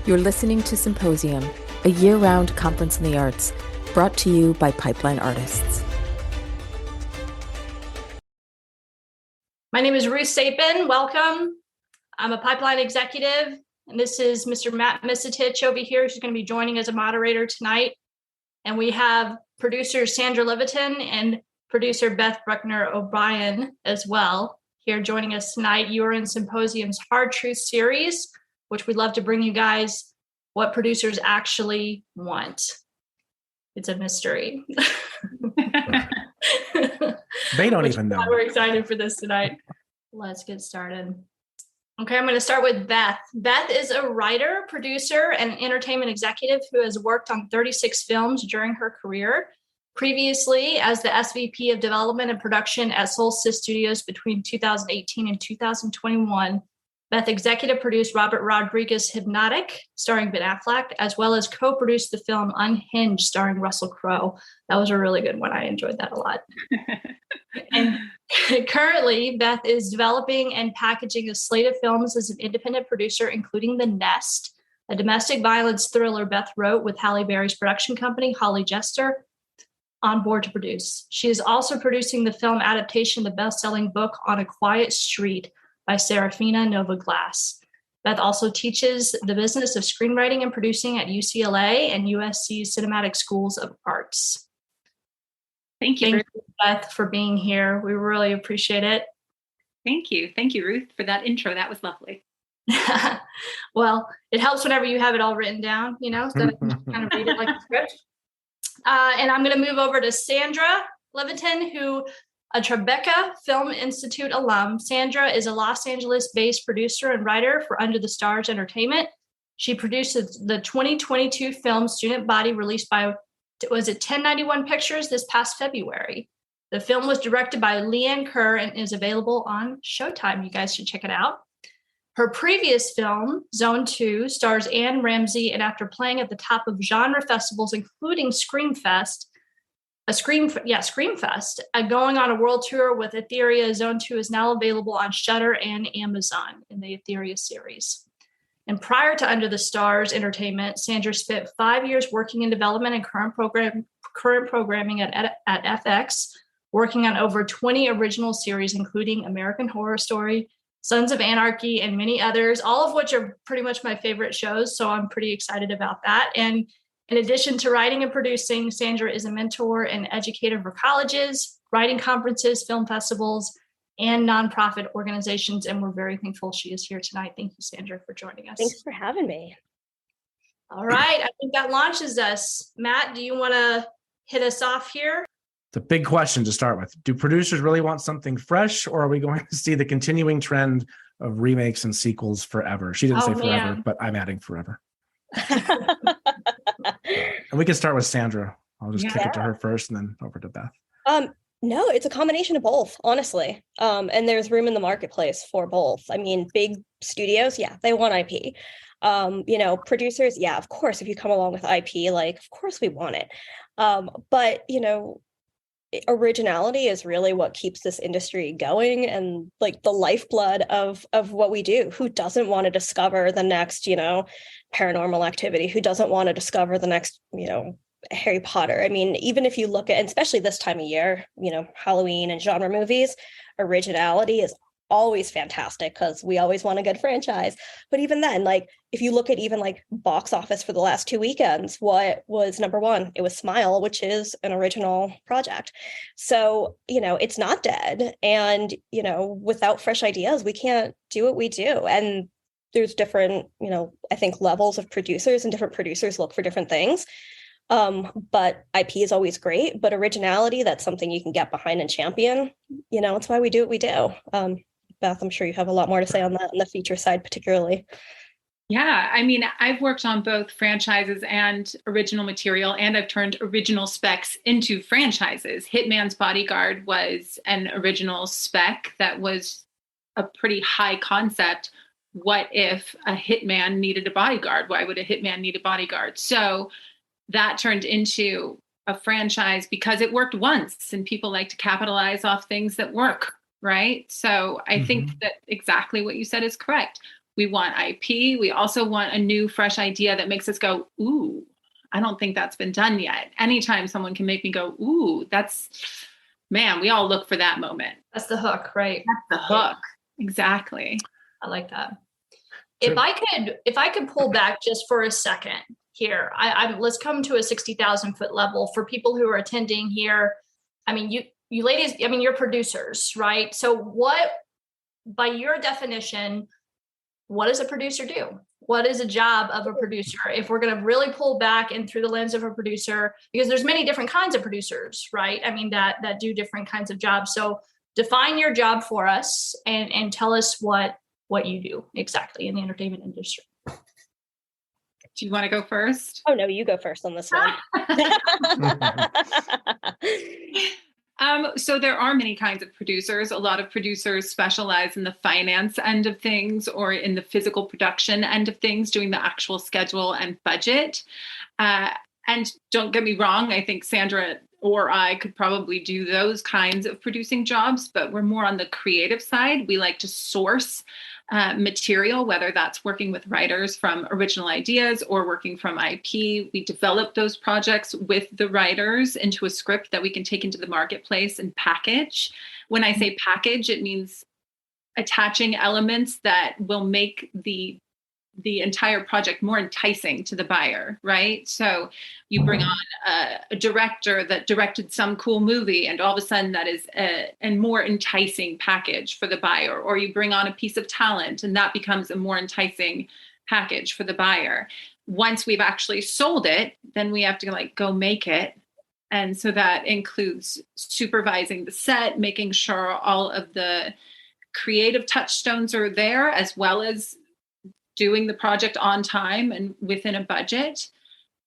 You're listening to Symposium, a year-round conference in the arts, brought to you by Pipeline Artists. My name is Ruth Sapin. Welcome. I'm a Pipeline executive, and this is Mr. Matt Misitich over here, who's going to be joining as a moderator tonight. And we have producer Sandra Leviton and producer Beth Bruckner O'Brien as well here joining us tonight. You are in Symposium's Hard Truth series, which we'd love to bring you guys what producers actually want. It's a mystery. They don't even know. We're excited for this tonight. Let's get started. Okay, I'm going to start with Beth. Beth is a writer, producer, and entertainment executive who has worked on 36 films during her career. Previously, as the SVP of Development and Production at Solstice Studios between 2018 and 2021, Beth executive produced Robert Rodriguez's Hypnotic, starring Ben Affleck, as well as co-produced the film Unhinged, starring Russell Crowe. That was a really good one. I enjoyed that a lot. And currently, Beth is developing and packaging a slate of films as an independent producer, including The Nest, a domestic violence thriller Beth wrote with Halle Berry's production company, Holly Jester, on board to produce. She is also producing the film adaptation of the best-selling book On a Quiet Street by Seraphina Nova Glass. Beth also teaches the business of screenwriting and producing at UCLA and USC's Cinematic Schools of Arts. Thank you, Beth, for being here. We really appreciate it. Thank you. Thank you, Ruth, for that intro. That was lovely. Well, it helps whenever you have it all written down, so that I can kind of read it like a script. And I'm going to move over to Sandra Leviton, who a Tribeca Film Institute alum. Sandra is a Los Angeles-based producer and writer for Under the Stars Entertainment. She produces the 2022 film Student Body, released by, 1091 Pictures this past February. The film was directed by Leanne Kerr and is available on Showtime. You guys should check it out. Her previous film, Zone 2, stars Anne Ramsey, and after playing at the top of genre festivals, including Screamfest, going on a world tour with Etheria, Zone 2 is now available on Shudder and Amazon in the Etheria series. And prior to Under the Stars Entertainment, Sandra spent 5 years working in development and current programming at FX, working on over 20 original series, including American Horror Story, Sons of Anarchy, and many others, all of which are pretty much my favorite shows. So I'm pretty excited about that. And in addition to writing and producing, Sandra is a mentor and educator for colleges, writing conferences, film festivals, and nonprofit organizations. And we're very thankful she is here tonight. Thank you, Sandra, for joining us. Thanks for having me. All right. I think that launches us. Matt, do you want to hit us off here? It's a big question to start with. Do producers really want something fresh, or are we going to see the continuing trend of remakes and sequels forever? She didn't say forever, but I'm adding forever. And we can start with Sandra. I'll just kick it to her first and then over to Beth. No, it's a combination of both, honestly. And there's room in the marketplace for both. I mean, big studios, they want IP. Producers, of course, if you come along with IP, of course we want it. But originality is really what keeps this industry going and the lifeblood of what we do. Who doesn't want to discover the next, paranormal activity? Who doesn't want to discover the next, Harry Potter? I mean, even if you look at, and especially this time of year, Halloween and genre movies, originality is always fantastic because we always want a good franchise. But even then, if you look at even box office for the last 2 weekends, what was number one? It was Smile, which is an original project. So, it's not dead. And, without fresh ideas, we can't do what we do. And there's different, I think levels of producers, and different producers look for different things. But IP is always great, but originality, that's something you can get behind and champion. It's why we do what we do. Beth, I'm sure you have a lot more to say on that, on the feature side particularly. Yeah, I mean, I've worked on both franchises and original material, and I've turned original specs into franchises. Hitman's Bodyguard was an original spec that was a pretty high concept. What if a hitman needed a bodyguard? Why would a hitman need a bodyguard? So that turned into a franchise because it worked once, and people like to capitalize off things that work, right? So I think that exactly what you said is correct. We want IP. We also want a new, fresh idea that makes us go, ooh, I don't think that's been done yet. Anytime someone can make me go, ooh, man, we all look for that moment. That's the hook, right? That's the hook. Exactly. I like that. If I could pull back just for a second here, let's come to a 60,000 foot level for people who are attending here. I mean, you ladies, I mean, you're producers, right? So what, by your definition, what does a producer do? What is a job of a producer? If we're going to really pull back and through the lens of a producer, because there's many different kinds of producers, right? I mean, that do different kinds of jobs. So define your job for us and tell us what you do exactly in the entertainment industry. Do you want to go first? Oh, no, you go first on this one. So there are many kinds of producers. A lot of producers specialize in the finance end of things or in the physical production end of things, doing the actual schedule and budget. And don't get me wrong, I think Sandra or I could probably do those kinds of producing jobs, but we're more on the creative side. We like to source material, whether that's working with writers from original ideas or working from IP. We develop those projects with the writers into a script that we can take into the marketplace and package. When I say package, it means attaching elements that will make the entire project more enticing to the buyer, right? So you bring on a director that directed some cool movie, and all of a sudden that is a more enticing package for the buyer. Or you bring on a piece of talent, and that becomes a more enticing package for the buyer. Once we've actually sold it, then we have to go make it. And so that includes supervising the set, making sure all of the creative touchstones are there, as well as doing the project on time and within a budget.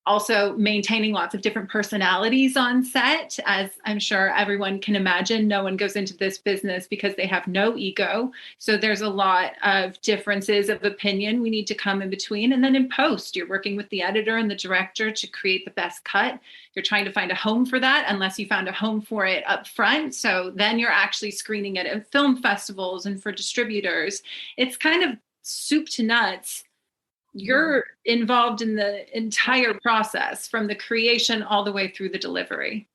Also maintaining lots of different personalities on set. As I'm sure everyone can imagine, no one goes into this business because they have no ego. So there's a lot of differences of opinion we need to come in between. And then in post, you're working with the editor and the director to create the best cut. You're trying to find a home for that, unless you found a home for it up front. So then you're actually screening it at film festivals and for distributors. It's kind of soup to nuts. You're involved in the entire process from the creation all the way through the delivery.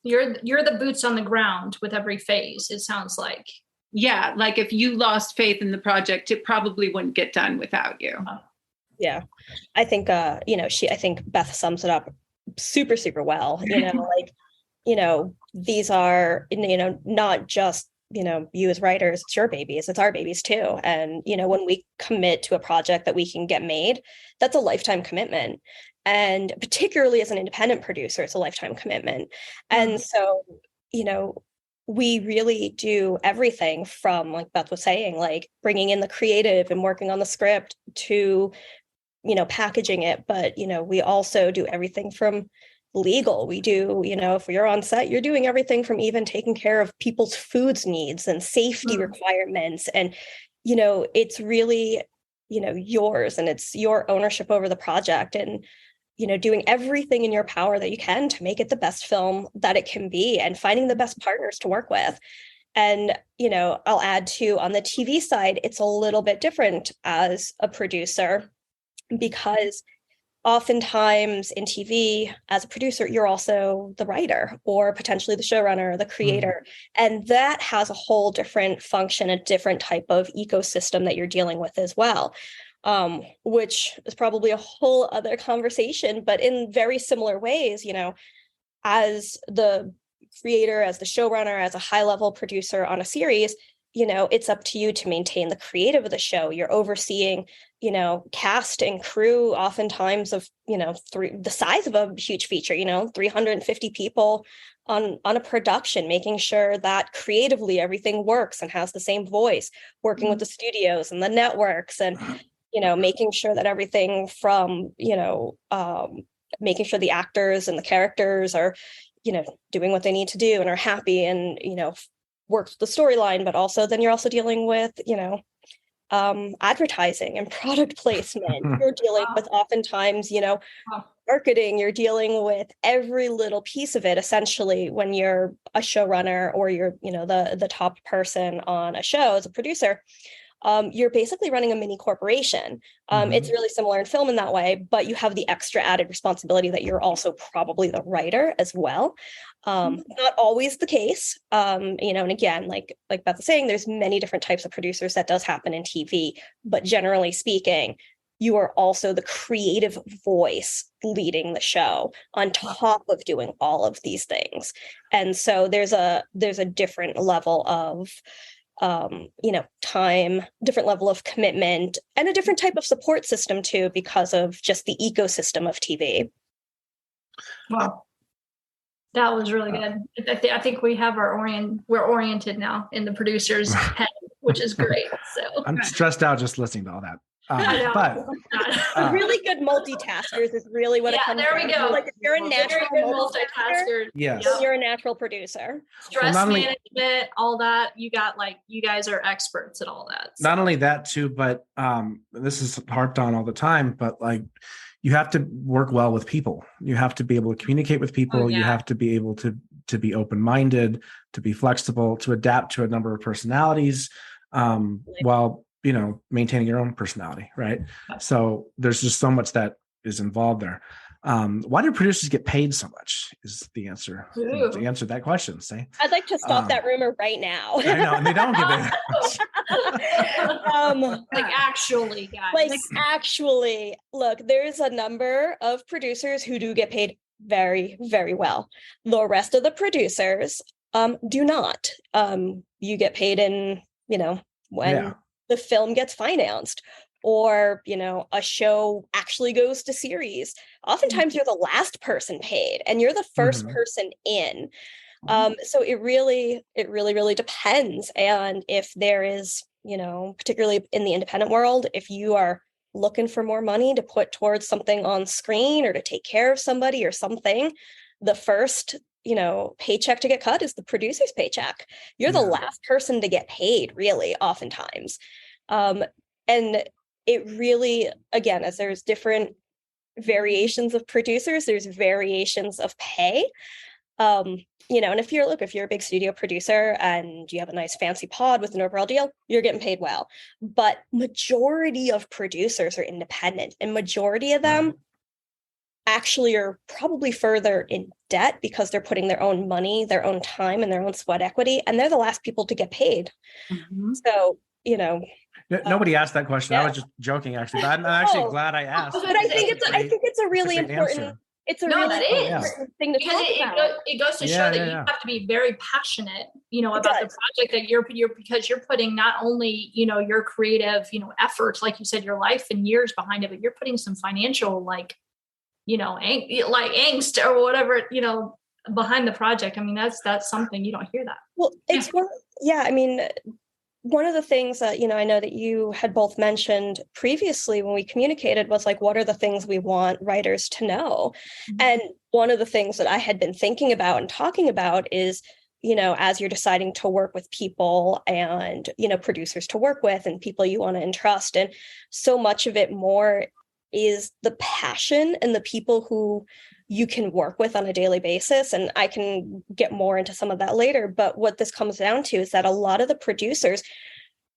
You're the boots on the ground with every phase, it sounds like. Yeah, like if you lost faith in the project, it probably wouldn't get done without you. Yeah. I think I think Beth sums it up super, super well. These are, not just you as writers, it's your babies, it's our babies too. And, when we commit to a project that we can get made, that's a lifetime commitment. And particularly as an independent producer, it's a lifetime commitment. And so, we really do everything from, like Beth was saying, like bringing in the creative and working on the script to, packaging it. But, we also do everything from legal. We do, if you're on set, you're doing everything from even taking care of people's foods needs and safety requirements. And, it's really, yours, and it's your ownership over the project, and, doing everything in your power that you can to make it the best film that it can be, and finding the best partners to work with. And, I'll add too, on the TV side, it's a little bit different as a producer, because oftentimes in TV, as a producer, you're also the writer or potentially the showrunner, the creator. And that has a whole different function, a different type of ecosystem that you're dealing with as well, which is probably a whole other conversation. But in very similar ways, as the creator, as the showrunner, as a high-level producer on a series, it's up to you to maintain the creative of the show. You're overseeing, cast and crew, oftentimes of, the size of a huge feature, 350 people on a production, making sure that creatively everything works and has the same voice, working with the studios and the networks, and, making sure that everything from, making sure the actors and the characters are, doing what they need to do and are happy and, works the storyline. But also then you're also dealing with, advertising and product placement. You're dealing with oftentimes, marketing. You're dealing with every little piece of it, essentially, when you're a showrunner or you're, the top person on a show as a producer. you're basically running a mini corporation. It's really similar in film in that way, but you have the extra added responsibility that you're also probably the writer as well. Not always the case, and again, like Beth was saying, there's many different types of producers that does happen in TV, but generally speaking, you are also the creative voice leading the show on top of doing all of these things. And so there's a different level of time, different level of commitment, and a different type of support system too, because of just the ecosystem of TV. Wow. That was really good. I think we have we're oriented now in the producer's head, which is great. So I'm stressed out just listening to all that. But really good multitaskers is really what it comes there we go. Like if you're a natural multitasker, yes, you're a natural producer. Stress management, all that. You guys are experts at all that. So. Not only that too, but this is harped on all the time, but like you have to work well with people. You have to be able to communicate with people. Oh, yeah. You have to be able to be open-minded, to be flexible, to adapt to a number of personalities, while maintaining your own personality, right? So there's just so much that is involved there. Why do producers get paid so much is the answer. To answer that question, say. I'd like to stop that rumor right now. I know, and they don't get paid. Actually, guys. Actually, look, there's a number of producers who do get paid very, very well. The rest of the producers do not. You get paid in, when the film gets financed, or a show actually goes to series. Oftentimes you're the last person paid and you're the first person in. So it really depends. And if there is, particularly in the independent world, if you are looking for more money to put towards something on screen or to take care of somebody or something, the first paycheck to get cut is the producer's paycheck. You're the last person to get paid, really, oftentimes. And it really, again, as there's different variations of producers, there's variations of pay. And if you're a big studio producer and you have a nice fancy pod with an overall deal, you're getting paid well. But majority of producers are independent, and majority of them actually are probably further in debt because they're putting their own money, their own time, and their own sweat equity, and they're the last people to get paid. So, nobody asked that question. I was just joking, actually. But I'm actually glad I asked. But I think it's a really important answer. It's a really important thing to talk about. It goes to show that you have to be very passionate, about the project that you're because you're putting not only, your creative, efforts, like you said, your life and years behind it, but you're putting some financial, angst or whatever, behind the project. I mean, that's something you don't hear that. Well, it's one of the things that, I know that you had both mentioned previously when we communicated was what are the things we want writers to know? And one of the things that I had been thinking about and talking about is, as you're deciding to work with people and, producers to work with and people you want to entrust, and so much of it more is the passion and the people who you can work with on a daily basis. And I can get more into some of that later. But what this comes down to is that a lot of the producers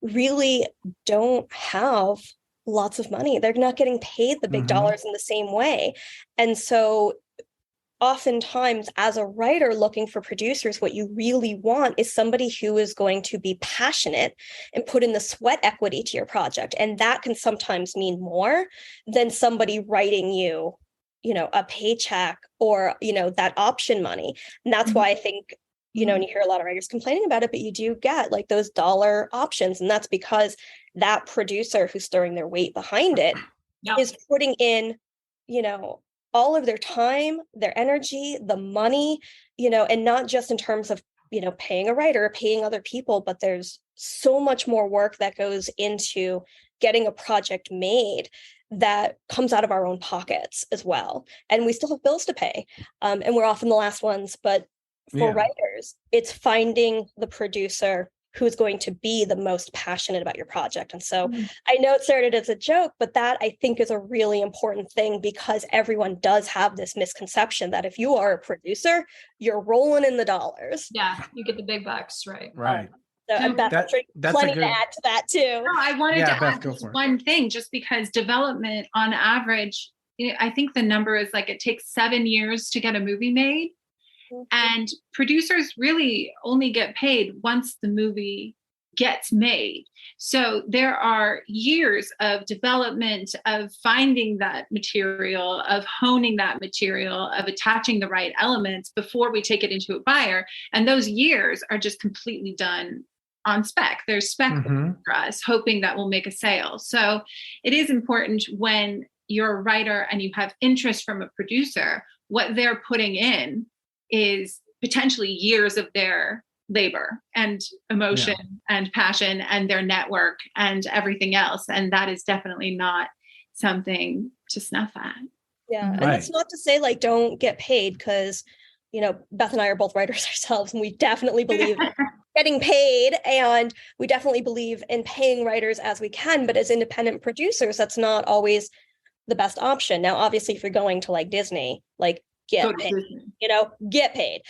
really don't have lots of money. They're not getting paid the big dollars in the same way. And so oftentimes as a writer looking for producers, what you really want is somebody who is going to be passionate and put in the sweat equity to your project. And that can sometimes mean more than somebody writing you, a paycheck or, that option money. And that's why I think, and you hear a lot of writers complaining about it, but you do get those dollar options. And that's because that producer who's throwing their weight behind it is putting in, all of their time, their energy, the money, and not just in terms of, paying a writer or paying other people, but there's so much more work that goes into getting a project made that comes out of our own pockets as well. And we still have bills to pay. And we're often the last ones, but for writers, it's finding the producer who's going to be the most passionate about your project. And so I know it started as a joke, but that I think is a really important thing because everyone does have this misconception that if you are a producer, you're rolling in the dollars. Yeah, you get the big bucks, right? Right. So, and Beth, I'm sure that's plenty a good, to add to that too. No, I wanted to Beth, add go just for it. one thing, just because development on average, I think the number is like it takes 7 years to get a movie made. And producers really only get paid once the movie gets made. So there are years of development, of finding that material, of honing that material, of attaching the right elements before we take it into a buyer. And those years are just completely done on spec. There's spec for us, hoping that we'll make a sale. So it is important when you're a writer and you have interest from a producer, what they're putting in is potentially years of their labor and emotion and passion and their network and everything else. And that is definitely not something to snuff at. Yeah. And that's not to say like don't get paid, because, Beth and I are both writers ourselves, and we definitely believe in getting paid, and we definitely believe in paying writers as we can. But as independent producers, that's not always the best option. Now, obviously, if you're going to like Disney, like get paid, get paid,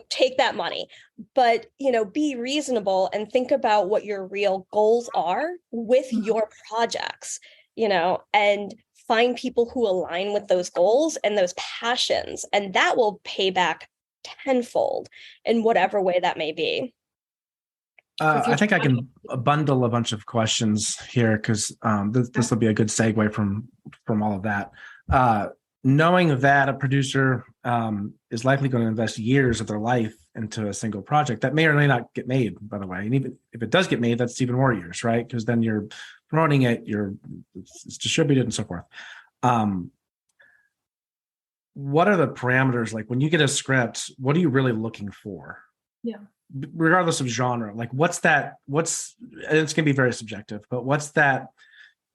take that money, but, be reasonable and think about what your real goals are with your projects, and find people who align with those goals and those passions, and that will pay back tenfold in whatever way that may be. I think I can bundle a bunch of questions here, because this will be a good segue from all of that. Knowing that a producer is likely going to invest years of their life into a single project that may or may not get made, by the way, and even if it does get made, that's even more years, right? Because then you're promoting it, it's distributed and so forth. What are the parameters? Like when you get a script, what are you really looking for? Yeah. Regardless of genre, like and it's going to be very subjective, but what's that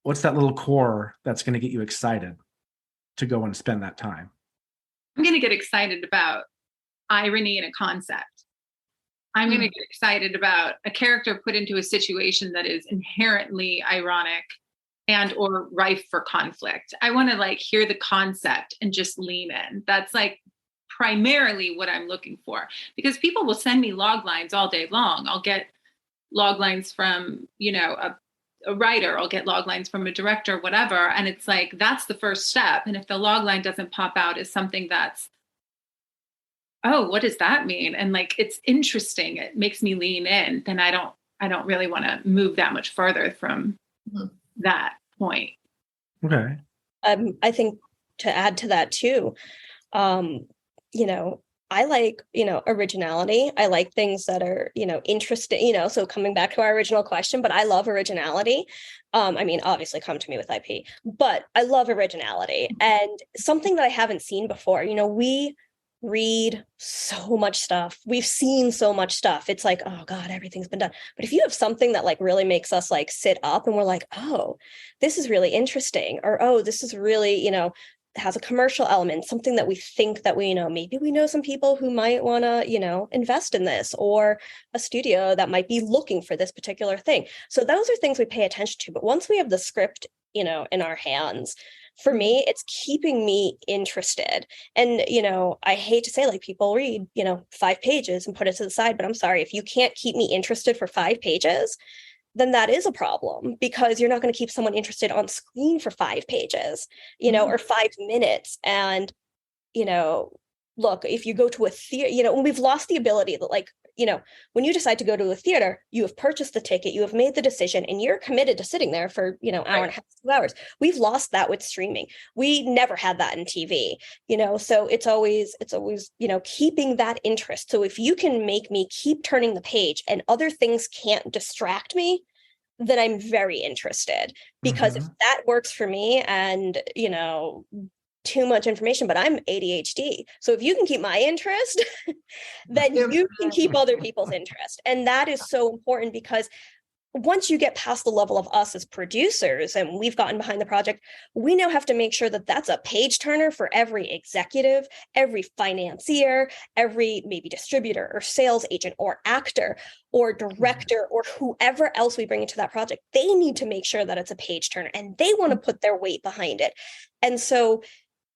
little core that's going to get you excited to go and spend that time? I'm going to get excited about irony in a concept. I'm going to get excited about a character put into a situation that is inherently ironic and or rife for conflict. I want to like hear the concept and just lean in. That's like primarily what I'm looking for, because people will send me log lines all day long. I'll get log lines from, a writer, I'll get log lines from a director, whatever. And it's like, that's the first step. And if the log line doesn't pop out as something that's, oh, what does that mean? And like, it's interesting, it makes me lean in, then I don't really want to move that much further from that point. Okay. I think to add to that too, I like, originality. I like things that are, interesting, so coming back to our original question, but I love originality. Obviously come to me with IP, but I love originality and something that I haven't seen before. We read so much stuff. We've seen so much stuff. It's like, oh God, everything's been done. But if you have something that like really makes us like sit up and we're like, oh, this is really interesting, or, oh, this is really, has a commercial element, something that we think that we know, maybe we know some people who might want to, invest in this, or a studio that might be looking for this particular thing. So those are things we pay attention to. But once we have the script, in our hands, for me, it's keeping me interested. And, I hate to say, like, people read, 5 pages and put it to the side, but I'm sorry, if you can't keep me interested for 5 pages, then that is a problem, because you're not going to keep someone interested on screen for 5 pages, or 5 minutes. And, look, if you go to a theater, when we've lost the ability that, like, when you decide to go to a theater, you have purchased the ticket, you have made the decision, and you're committed to sitting there for, hour and a half, 2 hours. We've lost that with streaming. We never had that in TV, so it's always, keeping that interest. So if you can make me keep turning the page and other things can't distract me, then I'm very interested, because if that works for me, and, too much information, but I'm ADHD. So if you can keep my interest, then you can keep other people's interest. And that is so important, because once you get past the level of us as producers and we've gotten behind the project, we now have to make sure that that's a page turner for every executive, every financier, every maybe distributor or sales agent or actor or director or whoever else we bring into that project. They need to make sure that it's a page turner, and they want to put their weight behind it. And so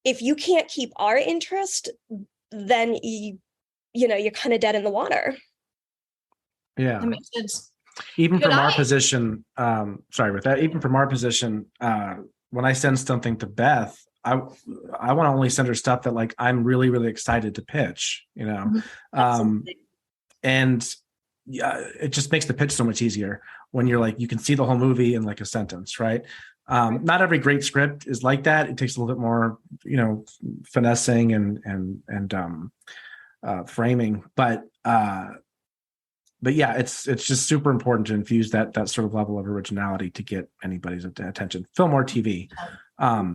if you can't keep our interest, then you're kind of dead in the water. Yeah. That makes sense. Even from our position, sorry with that, even from our position, when I send something to Beth, I want to only send her stuff that like I'm really, really excited to pitch, you know. And yeah, it just makes the pitch so much easier when you're like, you can see the whole movie in like a sentence, right? Not every great script is like that. It takes a little bit more, you know, finessing and framing, but yeah, it's just super important to infuse that sort of level of originality to get anybody's attention. Film or TV. I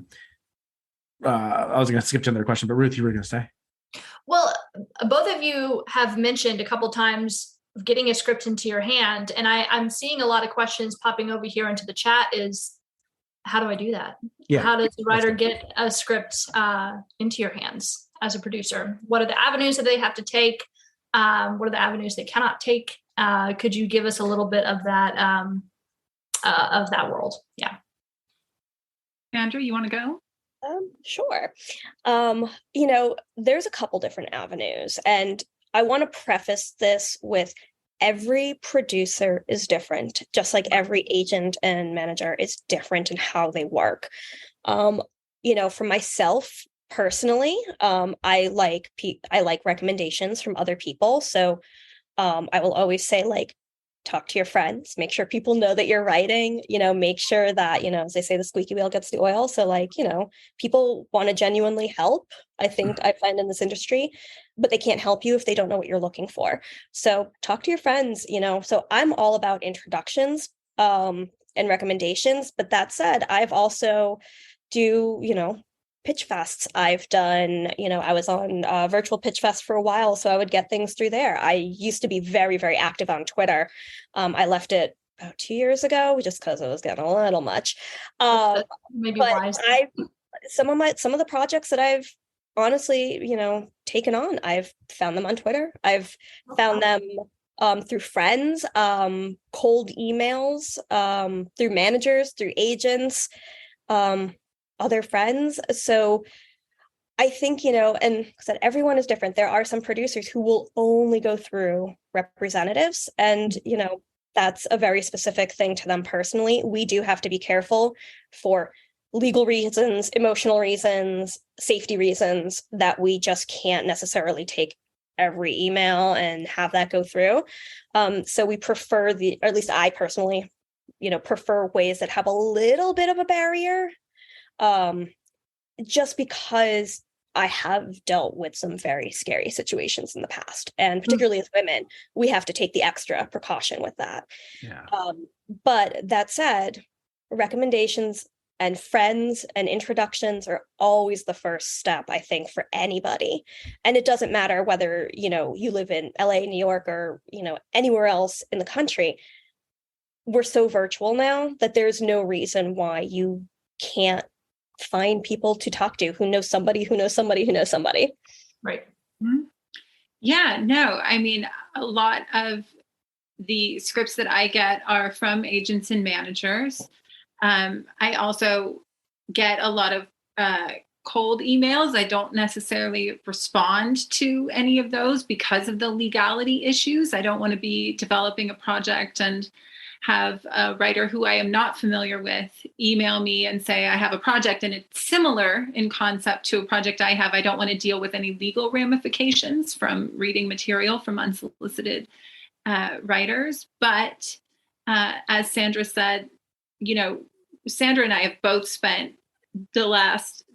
was going to skip to another question, but Ruth, you were going to say. Well, both of you have mentioned a couple times getting a script into your hand, and I'm seeing a lot of questions popping over here into the chat. Is how do I do that? Yeah, how does the writer get a script into your hands as a producer? What are the avenues that they have to take? What are the avenues they cannot take? Could you give us a little bit of that world? Yeah. Sandra, you want to go? Sure. You know, there's a couple different avenues, and I want to preface this with every producer is different, just like every agent and manager is different in how they work. You know, for myself, personally, I like recommendations from other people. So I will always say, like, talk to your friends, make sure people know that you're writing, you know, make sure that, you know, as they say, the squeaky wheel gets the oil. So like, you know, people want to genuinely help. I find in this industry, but they can't help you if they don't know what you're looking for. So talk to your friends, you know. So I'm all about introductions and recommendations. But that said, I've also you know, pitch fests. I've done, you know, I was on virtual pitch fest for a while, so I would get things through there. I used to be very, very active on Twitter. I left it about 2 years ago just because it was getting a little much. Maybe but wise. Some of the projects that I've honestly, you know, taken on, I've found them on Twitter. I've found them through friends, cold emails, through managers, through agents, other friends. So I think, you know, and like I said, everyone is different. There are some producers who will only go through representatives, and, you know, that's a very specific thing to them personally. We do have to be careful for legal reasons, emotional reasons, safety reasons, that we just can't necessarily take every email and have that go through. So we prefer or at least I personally, you know, prefer ways that have a little bit of a barrier. Just because I have dealt with some very scary situations in the past, and particularly as women, we have to take the extra precaution with that. Yeah. But that said, recommendations and friends and introductions are always the first step, I think, for anybody. And it doesn't matter whether, you know, you live in LA, New York, or, you know, anywhere else in the country. We're so virtual now that there's no reason why you can't find people to talk to who knows somebody who knows somebody who knows somebody. Right. Mm-hmm. Yeah, no, I mean, a lot of the scripts that I get are from agents and managers. I also get a lot of cold emails. I don't necessarily respond to any of those because of the legality issues. I don't want to be developing a project and have a writer who I am not familiar with email me and say, I have a project and it's similar in concept to a project I have. I don't want to deal with any legal ramifications from reading material from unsolicited writers. But as Sandra said, you know, Sandra and I have both spent the last,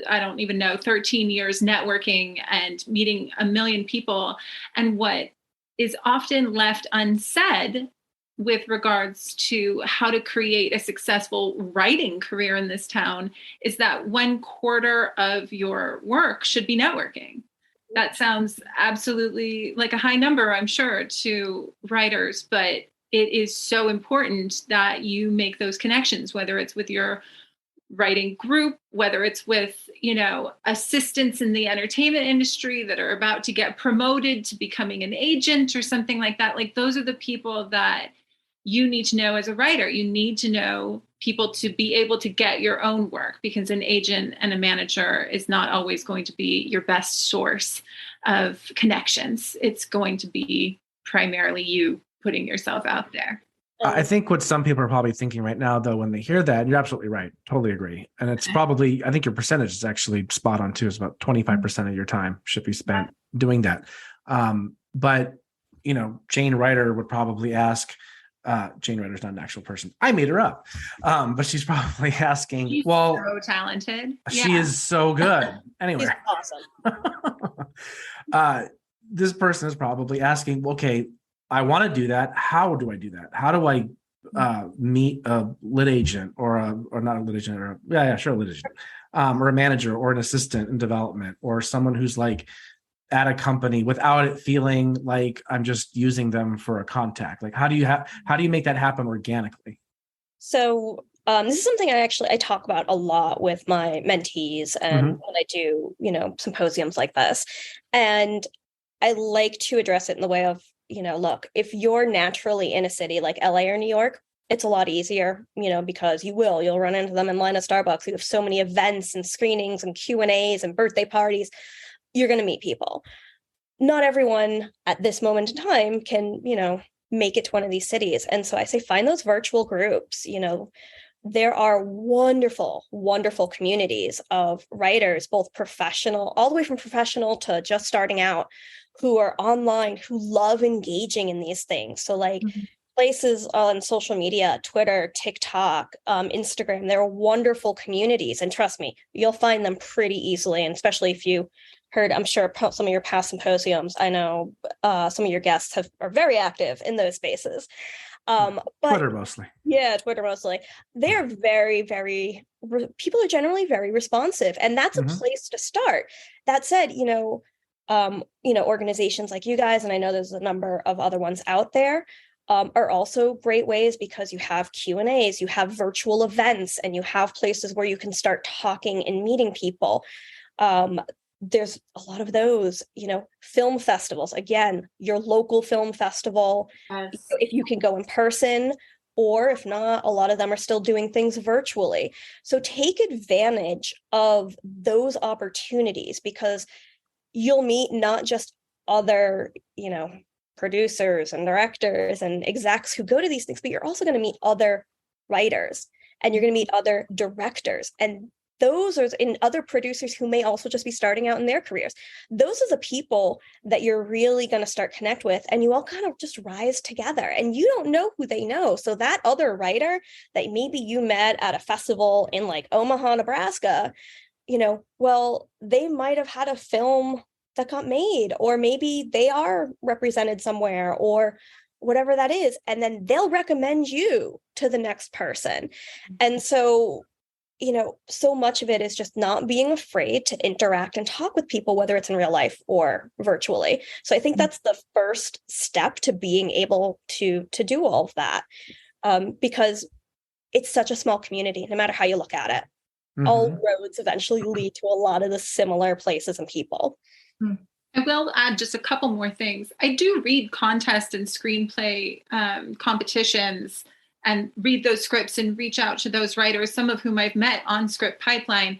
I don't even know, 13 years networking and meeting a million people. And what is often left unsaid with regards to how to create a successful writing career in this town is that 1/4 of your work should be networking. That sounds absolutely like a high number, I'm sure, to writers, but it is so important that you make those connections, whether it's with your writing group, whether it's with, you know, assistants in the entertainment industry that are about to get promoted to becoming an agent or something like that. Like, those are the people that you need to know as a writer. You need to know people to be able to get your own work, because an agent and a manager is not always going to be your best source of connections. It's going to be primarily you putting yourself out there. I think what some people are probably thinking right now, though, when they hear that, you're absolutely right. Totally agree. And it's probably, I think your percentage is actually spot on too. It's about 25% of your time should be spent doing that. But, you know, Jane Ryder would probably ask, Jane Ryder's not an actual person. I made her up. But she's probably asking, She's well, so talented. She is so good. Anyway. She's awesome. This person is probably asking, okay, I want to do that. How do I do that? How do I meet a lit agent or not a lit agent or a lit agent, or a manager or an assistant in development or someone who's like at a company without it feeling like I'm just using them for a contact? Like, how do you make that happen organically? So this is something I talk about a lot with my mentees and when I do, symposiums like this. And I like to address it in the way of, look, if you're naturally in a city like LA or New York, it's a lot easier, because you'll run into them in line at Starbucks. You have so many events and screenings and Q&As and birthday parties. You're going to meet people. Not everyone at this moment in time can, make it to one of these cities. And so I say, find those virtual groups. There are wonderful, wonderful communities of writers, both professional, all the way from professional to just starting out, who are online, who love engaging in these things. So like places on social media, Twitter, TikTok, Instagram, there are wonderful communities. And trust me, you'll find them pretty easily. And especially if you heard, I'm sure, some of your past symposiums, I know some of your guests are very active in those spaces. But Twitter mostly. Yeah, Twitter mostly. They're very, very, people are generally very responsive. And that's a place to start. That said, organizations like you guys, and I know there's a number of other ones out there, are also great ways because you have Q&As, you have virtual events, and you have places where you can start talking and meeting people. There's a lot of those, film festivals. Again, your local film festival, if you can go in person, or if not, a lot of them are still doing things virtually. So take advantage of those opportunities because you'll meet not just other, producers and directors and execs who go to these things, but you're also going to meet other writers and you're going to meet other directors. And those are in other producers who may also just be starting out in their careers. Those are the people that you're really going to start connect with, and you all kind of just rise together and you don't know who they know. So that other writer that maybe you met at a festival in like Omaha, Nebraska, well, they might have had a film that got made, or maybe they are represented somewhere or whatever that is. And then they'll recommend you to the next person. And so, so much of it is just not being afraid to interact and talk with people, whether it's in real life or virtually. So I think that's the first step to being able to do all of that, because it's such a small community, no matter how you look at it. All roads eventually lead to a lot of the similar places and people. I will add just a couple more things. I do read contest and screenplay competitions and read those scripts and reach out to those writers, some of whom I've met on Script Pipeline.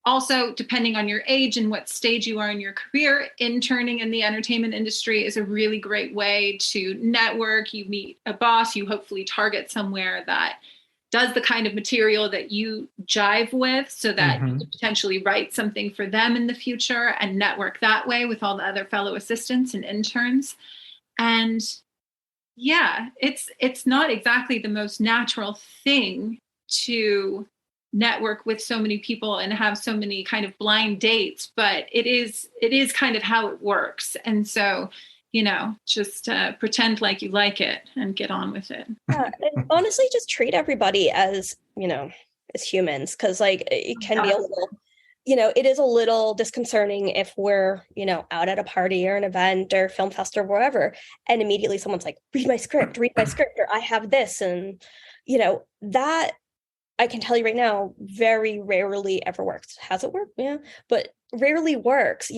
Also, depending on your age and what stage you are in your career, interning in the entertainment industry is a really great way to network. You meet a boss, you hopefully target somewhere that does the kind of material that you jive with so that you could potentially write something for them in the future and network that way with all the other fellow assistants and interns. And yeah, it's not exactly the most natural thing to network with so many people and have so many kind of blind dates, but it is kind of how it works. And so, just pretend like you like it and get on with it. Yeah, and honestly, just treat everybody as, as humans, because like it can be a little, it is a little disconcerting if we're, out at a party or an event or film festival or whatever, and immediately someone's like, read my script, or I have this. And, that I can tell you right now, very rarely ever works. Has it worked? Yeah, but rarely works.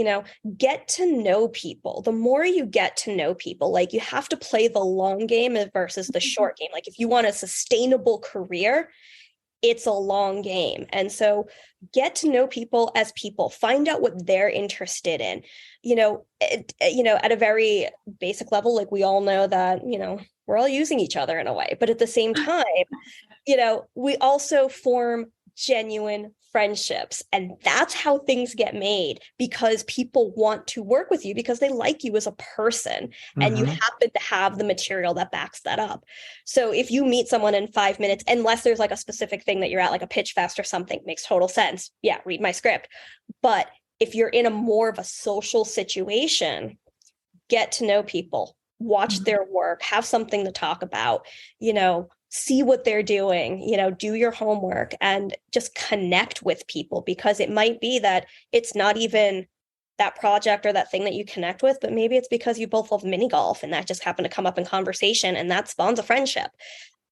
Get to know people. The more you get to know people, like you have to play the long game versus the short game. Like if you want a sustainable career, it's a long game. And so get to know people as people, find out what they're interested in, at a very basic level. Like, we all know that, we're all using each other in a way, but at the same time, we also form genuine friendships, and that's how things get made, because people want to work with you because they like you as a person, and you happen to have the material that backs that up. So if you meet someone in 5 minutes, unless there's like a specific thing that you're at, like a pitch fest or something, makes total sense. Yeah, read my script. But if you're in a more of a social situation, get to know people, watch their work, have something to talk about, see what they're doing, do your homework, and just connect with people, because it might be that it's not even that project or that thing that you connect with, but maybe it's because you both love mini golf and that just happened to come up in conversation, and that spawns a friendship.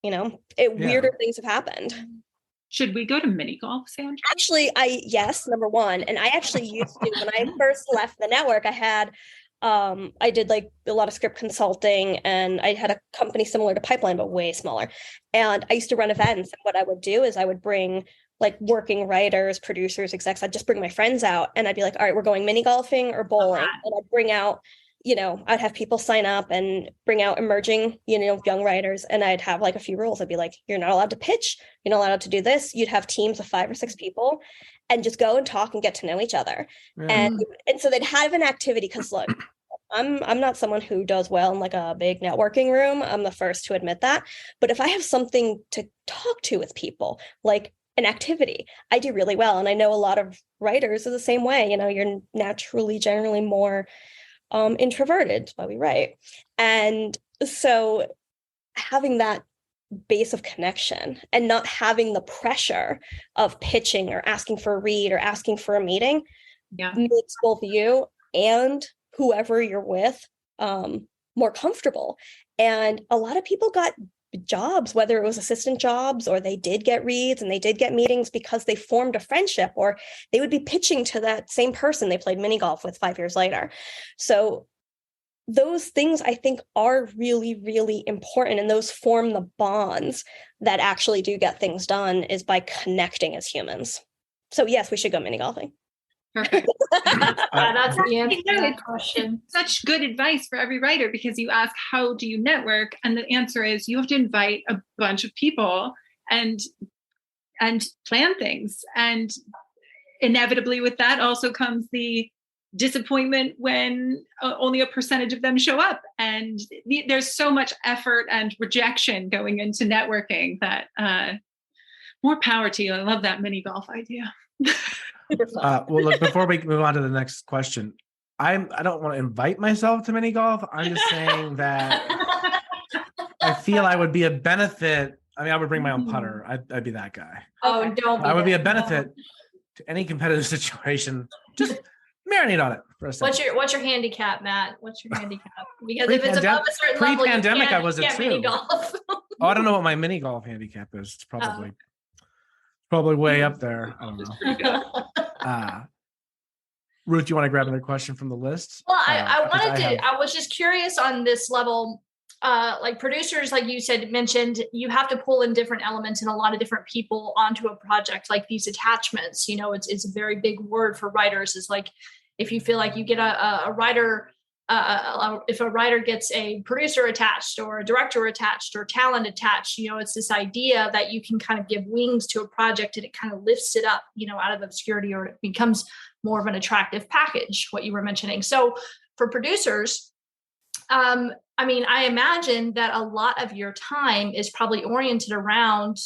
Weirder things have happened. Should we go to mini golf, Sandra? Actually, yes, number one. And I actually used to, when I first left the network, I did like a lot of script consulting, and I had a company similar to Pipeline, but way smaller. And I used to run events. And what I would do is I would bring like working writers, producers, execs. I'd just bring my friends out, and I'd be like, all right, we're going mini golfing or bowling. And I'd bring out, I'd have people sign up and bring out emerging, young writers. And I'd have like a few rules. I'd be like, you're not allowed to pitch. You're not allowed to do this. You'd have teams of 5 or 6 people and just go and talk and get to know each other. Yeah. And so they'd have an activity, because look, I'm not someone who does well in like a big networking room. I'm the first to admit that. But if I have something to talk to with people, like an activity, I do really well. And I know a lot of writers are the same way. You're naturally, generally more introverted. That's why we write. And so having that base of connection and not having the pressure of pitching or asking for a read or asking for a meeting makes both you and whoever you're with more comfortable. And a lot of people got jobs, whether it was assistant jobs or they did get reads and they did get meetings because they formed a friendship, or they would be pitching to that same person they played mini golf with 5 years later. So those things I think are really, really important. And those form the bonds that actually do get things done, is by connecting as humans. So yes, we should go mini golfing. Perfect. That's the answer to that question. Such good advice for every writer, because you ask, how do you network? And the answer is, you have to invite a bunch of people and plan things. And inevitably with that also comes the disappointment when only a percentage of them show up. And there's so much effort and rejection going into networking that more power to you. I love that mini golf idea. Well, look, before we move on to the next question, I don't want to invite myself to mini golf. I'm just saying that I feel I would be a benefit. I mean, I would bring my own putter. I'd be that guy. Oh, don't. I would be a benefit to any competitive situation. Just marinate on it for a second. What's your handicap, Matt? What's your handicap? Because if it's above a certain level, pre-pandemic, I was at 2. Mini golf. I don't know what my mini golf handicap is. It's probably way up there. I don't know. Ruth, you want to grab another question from the list? Well, I was just curious on this level. Like producers, like you mentioned, you have to pull in different elements and a lot of different people onto a project, like these attachments. It's a very big word for writers. Is like, if you feel like you get a writer, if a writer gets a producer attached or a director attached or talent attached, it's this idea that you can kind of give wings to a project and it kind of lifts it up, out of obscurity, or it becomes more of an attractive package, what you were mentioning. So for producers, I imagine that a lot of your time is probably oriented around,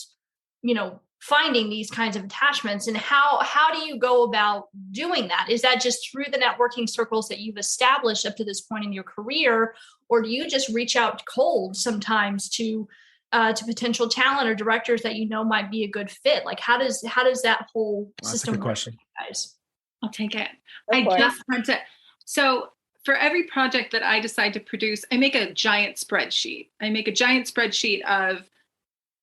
finding these kinds of attachments. And how do you go about doing that? Is that just through the networking circles that you've established up to this point in your career? Or do you just reach out cold sometimes to potential talent or directors that might be a good fit? Like, how does that whole system work for you guys? I'll take it. So for every project that I decide to produce, I make a giant spreadsheet. Of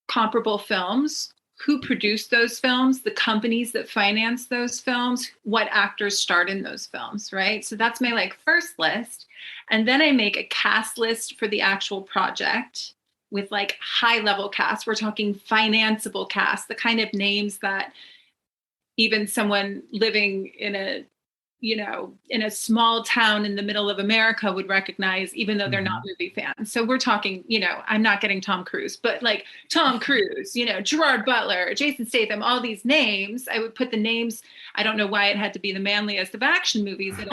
comparable films, who produced those films, the companies that finance those films, what actors starred in those films, right? So that's my first list. And then I make a cast list for the actual project. with like high level cast. We're talking financeable cast, the kind of names that even someone living in a, in a small town in the middle of America would recognize, even though they're not movie fans. So we're talking, I'm not getting Tom Cruise, but like Tom Cruise, Gerard Butler, Jason Statham, all these names. I would put the names. I don't know why it had to be the manliest of action movies that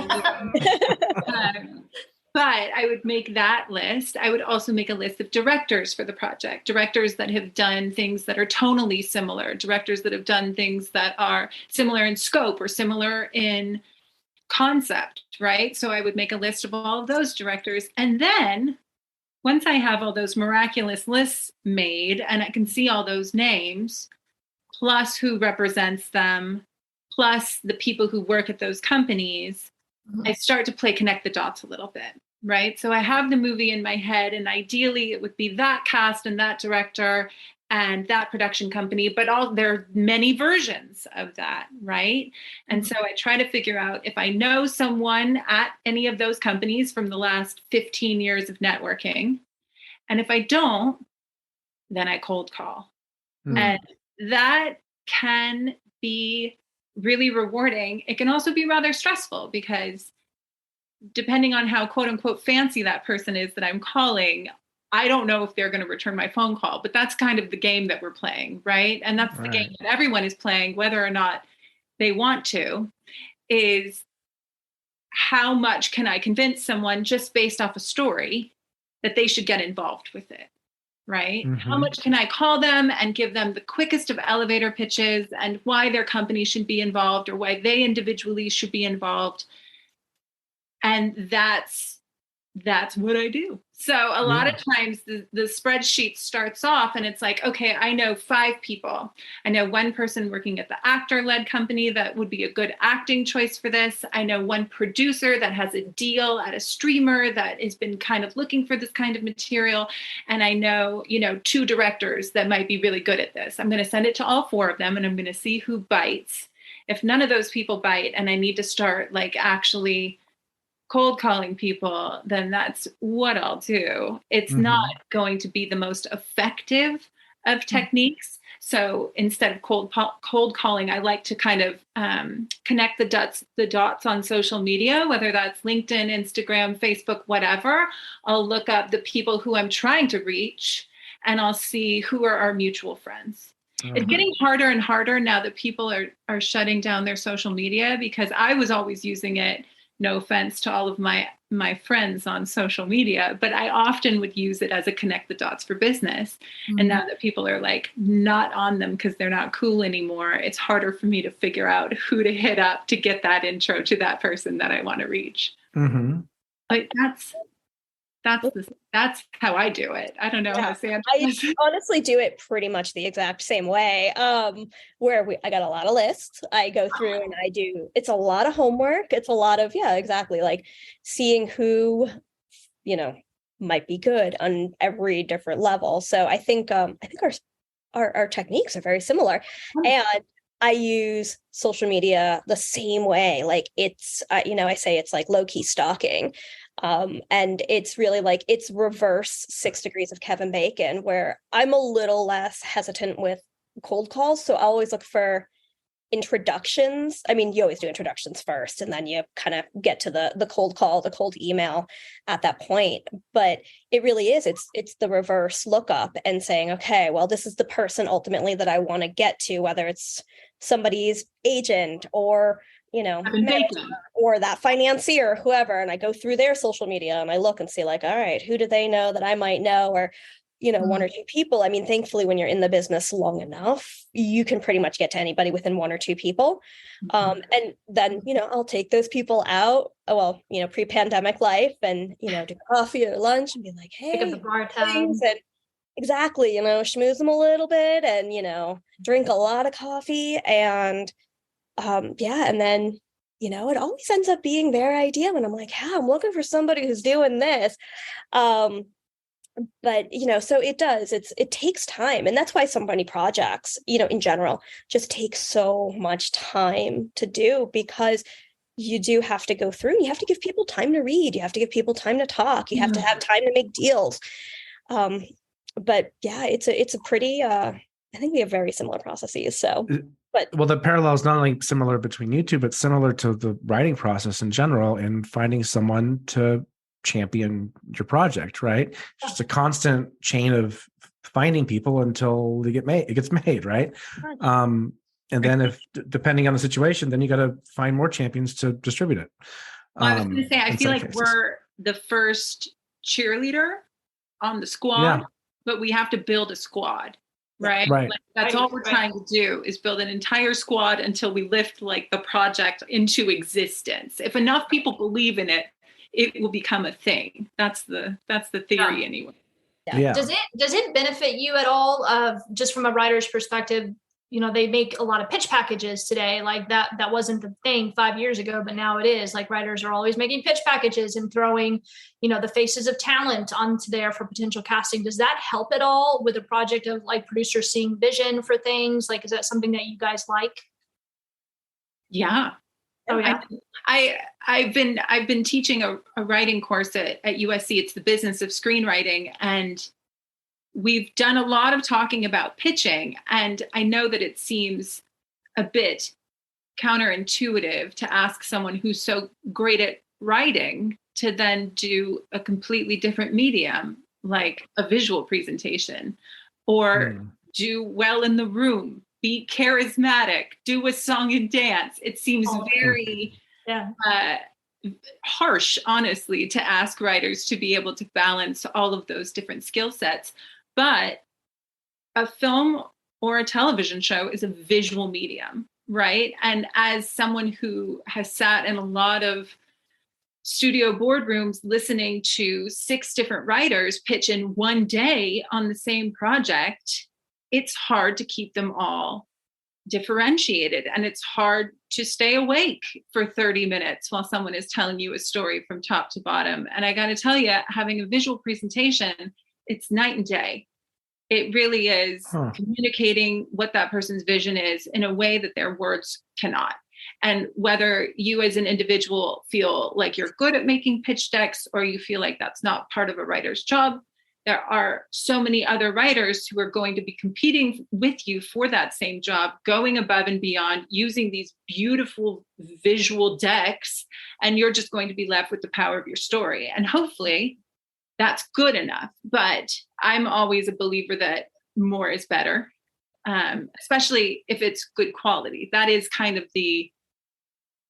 but I would make that list. I would also make a list of directors for the project, directors that have done things that are tonally similar, directors that have done things that are similar in scope or similar in concept, right? So I would make a list of all of those directors. And then once I have all those miraculous lists made and I can see all those names, plus who represents them, plus the people who work at those companies, I start to connect the dots a little bit, right? So I have the movie in my head, and ideally it would be that cast and that director and that production company, but there are many versions of that, right? And so I try to figure out if I know someone at any of those companies from the last 15 years of networking. And if I don't, then I cold call. And that can be really rewarding. It can also be rather stressful because depending on how quote unquote fancy that person is that I'm calling, I don't know if they're going to return my phone call, but that's kind of the game that we're playing, right? And that's the game that everyone is playing, whether or not they want to, is how much can I convince someone just based off a story that they should get involved with it, right? How much can I call them and give them the quickest of elevator pitches and why their company should be involved or why they individually should be involved? And that's what I do. So a lot of times the spreadsheet starts off and it's like, okay, I know 5 people. I know one person working at the actor-led company that would be a good acting choice for this. I know one producer that has a deal at a streamer that has been kind of looking for this kind of material. And I know, 2 directors that might be really good at this. I'm going to send it to all 4 of them and I'm going to see who bites. If none of those people bite and I need to start actually cold calling people, then that's what I'll do. It's not going to be the most effective of techniques. So instead of cold calling, I like to kind of connect the dots on social media, whether that's LinkedIn, Instagram, Facebook, whatever. I'll look up the people who I'm trying to reach and I'll see who are our mutual friends. It's getting harder and harder now that people are shutting down their social media, because I was always using it. No offense to all of my friends on social media, but I often would use it as a connect the dots for business. And now that people are not on them because they're not cool anymore, it's harder for me to figure out who to hit up to get that intro to that person that I want to reach. That's how I do it. I don't know how Sandra. I honestly do it pretty much the exact same way. Where I got a lot of lists. I go through and it's a lot of homework. It's a lot of, exactly, seeing who, might be good on every different level. So I think our techniques are very similar. And I use social media the same way. It's, I say it's low-key stalking. And it's really it's reverse 6 degrees of Kevin Bacon, where I'm a little less hesitant with cold calls. So I always look for introductions. I mean, you always do introductions first, and then you kind of get to the cold call, the cold email at that point. But it really is, it's the reverse lookup and saying, okay, well, this is the person ultimately that I want to get to, whether it's somebody's agent or or that financier, whoever. And I go through their social media and I look and see all right, who do they know that I might know? Or, 1 or 2 people. I mean, thankfully, when you're in the business long enough, you can pretty much get to anybody within 1 or 2 people. And then, I'll take those people out, pre-pandemic life, and, do coffee or lunch and be like, hey, pick up the bar tab. Exactly, schmooze them a little bit and, drink a lot of coffee and, and then, it always ends up being their idea when I'm like, I'm looking for somebody who's doing this. But, so it takes time. And that's why so many projects, in general, just take so much time to do, because you do have to go through, you have to give people time to read. You have to give people time to talk. You have to have time to make deals. but yeah, it's a pretty, I think we have very similar processes. So, but well, the parallel is not only similar between you two, but similar to the writing process in general in finding someone to champion your project, right? Just a constant chain of finding people until they get made, it gets made, right? And then if depending on the situation, then you got to find more champions to distribute it. Well, I was going to say, I feel like cases. we're the first cheerleader on the squad, but we have to build a squad, right? Right. Like, that's all we're trying to do is build an entire squad until we lift like the project into existence. If enough people believe in it, it will become a thing. That's the theory anyway. Yeah. Does it benefit you at all of just from a writer's perspective? You know, they make a lot of pitch packages today. Like that wasn't the thing 5 years ago, but now it is. Like writers are always making pitch packages and throwing, you know, the faces of talent onto there for potential casting. Does that help at all with a project of like producers seeing vision for things? Like, is that something that you guys like? Yeah. Oh yeah. I've been teaching a writing course at USC. It's the business of screenwriting, and we've done a lot of talking about pitching. And I know that it seems a bit counterintuitive to ask someone who's so great at writing to then do a completely different medium, like a visual presentation, or do well in the room, be charismatic, do a song and dance. It seems very harsh, honestly, to ask writers to be able to balance all of those different skill sets. But a film or a television show is a visual medium, right? And as someone who has sat in a lot of studio boardrooms listening to 6 different writers pitch in one day on the same project, it's hard to keep them all differentiated. And it's hard to stay awake for 30 minutes while someone is telling you a story from top to bottom. And I got to tell you, having a visual presentation, it's night and day. It really is communicating what that person's vision is in a way that their words cannot. And whether you as an individual feel like you're good at making pitch decks or you feel like that's not part of a writer's job, there are so many other writers who are going to be competing with you for that same job, going above and beyond, using these beautiful visual decks, and you're just going to be left with the power of your story. And hopefully that's good enough. But I'm always a believer that more is better, especially if it's good quality. That is kind of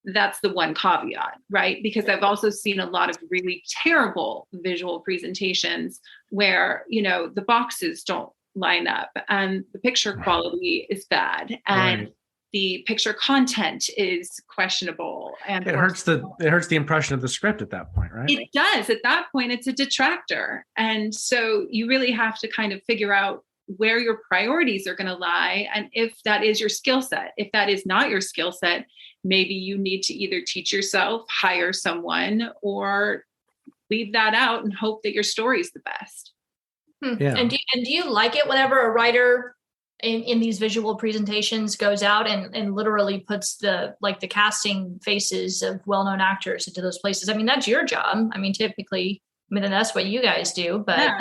that's the one caveat, right? Because I've also seen a lot of really terrible visual presentations where, you know, the boxes don't line up and the picture quality is bad and the picture content is questionable. And it hurts the impression of the script at that point, right? It does. At that point, it's a detractor. And so you really have to kind of figure out where your priorities are going to lie. And if that is your skill set, if that is not your skill set, maybe you need to either teach yourself, hire someone, or leave that out and hope that your story is the best. Yeah. And do you like it whenever a writer in these visual presentations goes out and literally puts the casting faces of well-known actors into those places? I mean, that's your job. I mean, typically, that's what you guys do, but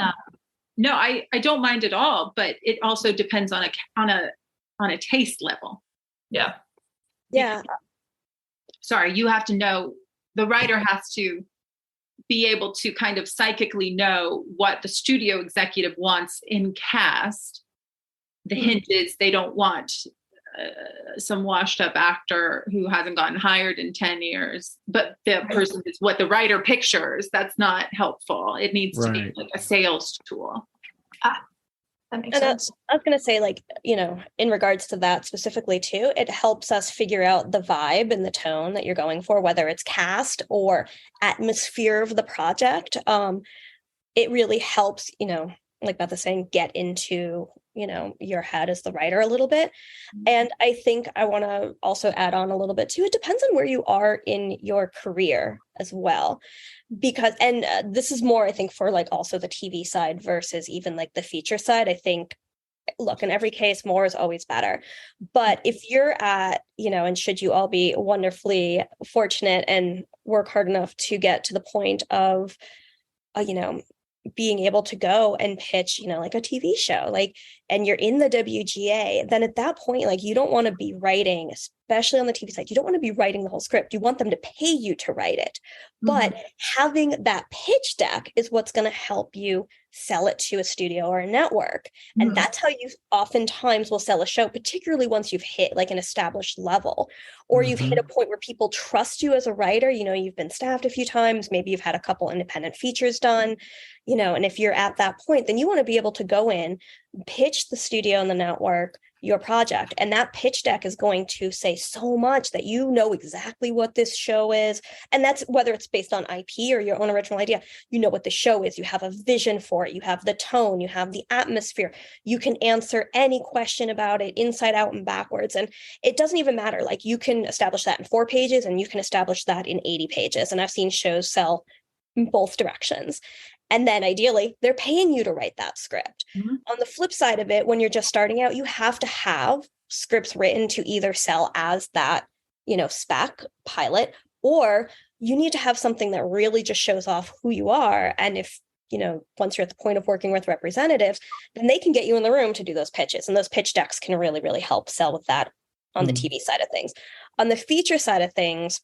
no, I don't mind at all, but it also depends on a taste level. Yeah. Yeah. Sorry, you have to know, the writer has to be able to kind of psychically know what the studio executive wants in cast. The hint is they don't want some washed up actor who hasn't gotten hired in 10 years, but the person is what the writer pictures. That's not helpful. It needs to be like a sales tool. That makes sense. I was going to say, like, you know, in regards to that specifically too, it helps us figure out the vibe and the tone that you're going for, whether it's cast or atmosphere of the project. It really helps, you know, like Beth is saying, get into, you know, your head as the writer a little bit. And I think I want to also add on a little bit too. It depends on where you are in your career as well. Because, and this is more, I think, for like also the TV side versus even like the feature side. I think, look, in every case, more is always better. But if you're at, you know, and should you all be wonderfully fortunate and work hard enough to get to the point of, you know, being able to go and pitch, like a TV show, like, and you're in the WGA, then at that point, like, you don't want to be writing, especially on the TV side, you don't want to be writing the whole script. You want them to pay you to write it. But having that pitch deck is what's going to help you sell it to a studio or a network. And that's how you oftentimes will sell a show, particularly once you've hit like an established level, or you've hit a point where people trust you as a writer. You've been staffed a few times, maybe you've had a couple independent features done, and if you're at that point, then you want to be able to go in, pitch the studio and the network your project. And that pitch deck is going to say so much that you know exactly what this show is. And that's whether it's based on IP or your own original idea, you know what the show is. You have a vision for it. You have the tone, you have the atmosphere. You can answer any question about it inside out and backwards. And it doesn't even matter. Like, you can establish that in 4 pages and you can establish that in 80 pages. And I've seen shows sell in both directions. And then ideally, they're paying you to write that script. On the flip side of it, when you're just starting out, you have to have scripts written to either sell as that, spec pilot, or you need to have something that really just shows off who you are. And if, once you're at the point of working with representatives, then they can get you in the room to do those pitches. And those pitch decks can really, really help sell with that on the TV side of things. On the feature side of things,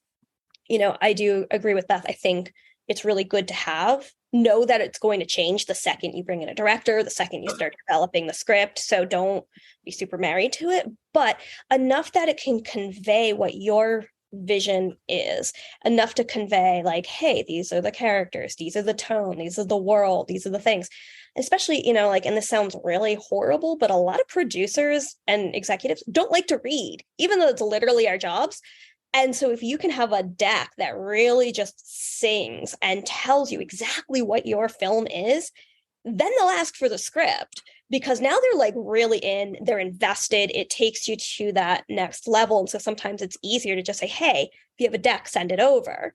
I do agree with Beth. I think it's really good to know that it's going to change the second you bring in a director, the second you start developing the script. So don't be super married to it, but enough that it can convey what your vision is, enough to convey like, hey, these are the characters, these are the tone, these are the world, these are the things. Especially, and this sounds really horrible, but a lot of producers and executives don't like to read, even though it's literally our jobs. And so if you can have a deck that really just sings and tells you exactly what your film is, then they'll ask for the script, because now they're like really they're invested. It takes you to that next level. And so sometimes it's easier to just say, hey, if you have a deck, send it over.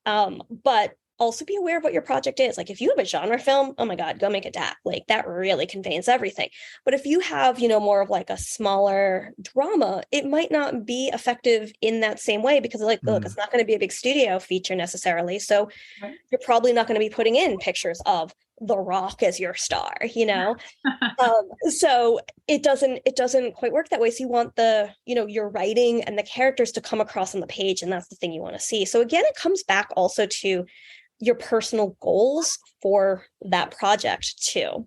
But also be aware of what your project is. Like, if you have a genre film, oh my God, go make a deck. Like, that really conveys everything. But if you have, more of like a smaller drama, it might not be effective in that same way, because look, it's not going to be a big studio feature necessarily. So you're probably not going to be putting in pictures of The Rock as your star, so it doesn't quite work that way. So you want your writing and the characters to come across on the page. And that's the thing you want to see. So again, it comes back also to your personal goals for that project too.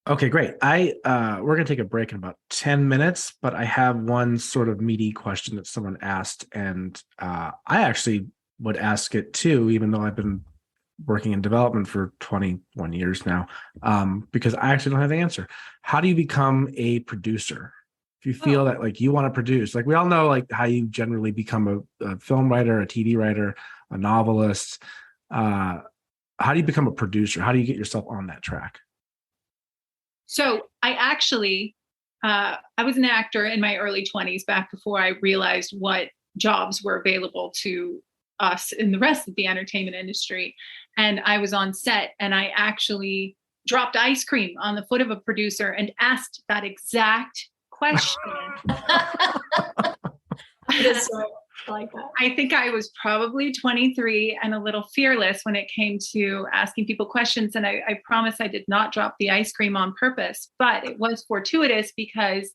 Okay, great. We're going to take a break in about 10 minutes, but I have one sort of meaty question that someone asked, and I actually would ask it too, even though I've been working in development for 21 years now, because I actually don't have the answer. How do you become a producer? If you feel that like you want to produce, like we all know like how you generally become a film writer, a TV writer, a novelist. How do you become a producer? How do you get yourself on that track? So I actually, I was an actor in my early 20s, back before I realized what jobs were available to us in the rest of the entertainment industry. And I was on set, and I actually dropped ice cream on the foot of a producer and asked that exact question. Like that. I think I was probably 23 and a little fearless when it came to asking people questions. And I promise I did not drop the ice cream on purpose, but it was fortuitous, because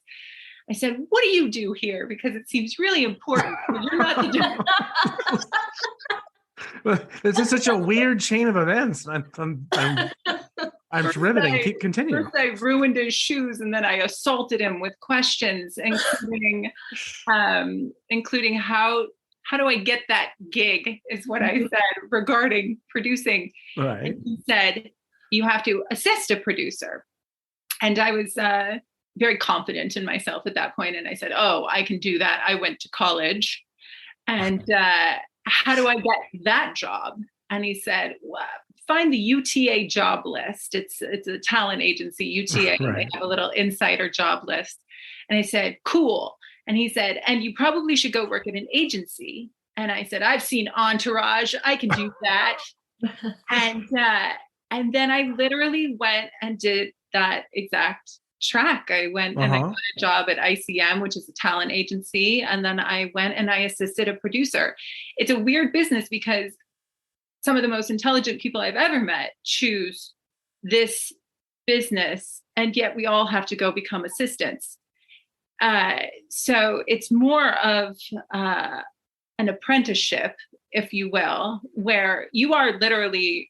I said, what do you do here? Because it seems really important. You're not the director. This is such a weird chain of events. I'm riveting. Keep continuing. First, I ruined his shoes, and then I assaulted him with questions, including how do I get that gig, is what I said regarding producing. Right. And he said, you have to assist a producer. And I was very confident in myself at that point, and I said, oh, I can do that. I went to college, and how do I get that job? And he said, well, find the UTA job list. It's a talent agency, UTA. Right. They have a little insider job list. And I said, cool. And he said, and you probably should go work at an agency. And I said, I've seen Entourage. I can do that. And then I literally went and did that exact track. I went and I got a job at ICM, which is a talent agency. And then I went and I assisted a producer. It's a weird business, because some of the most intelligent people I've ever met choose this business, and yet we all have to go become assistants. So it's more of an apprenticeship, if you will, where you are literally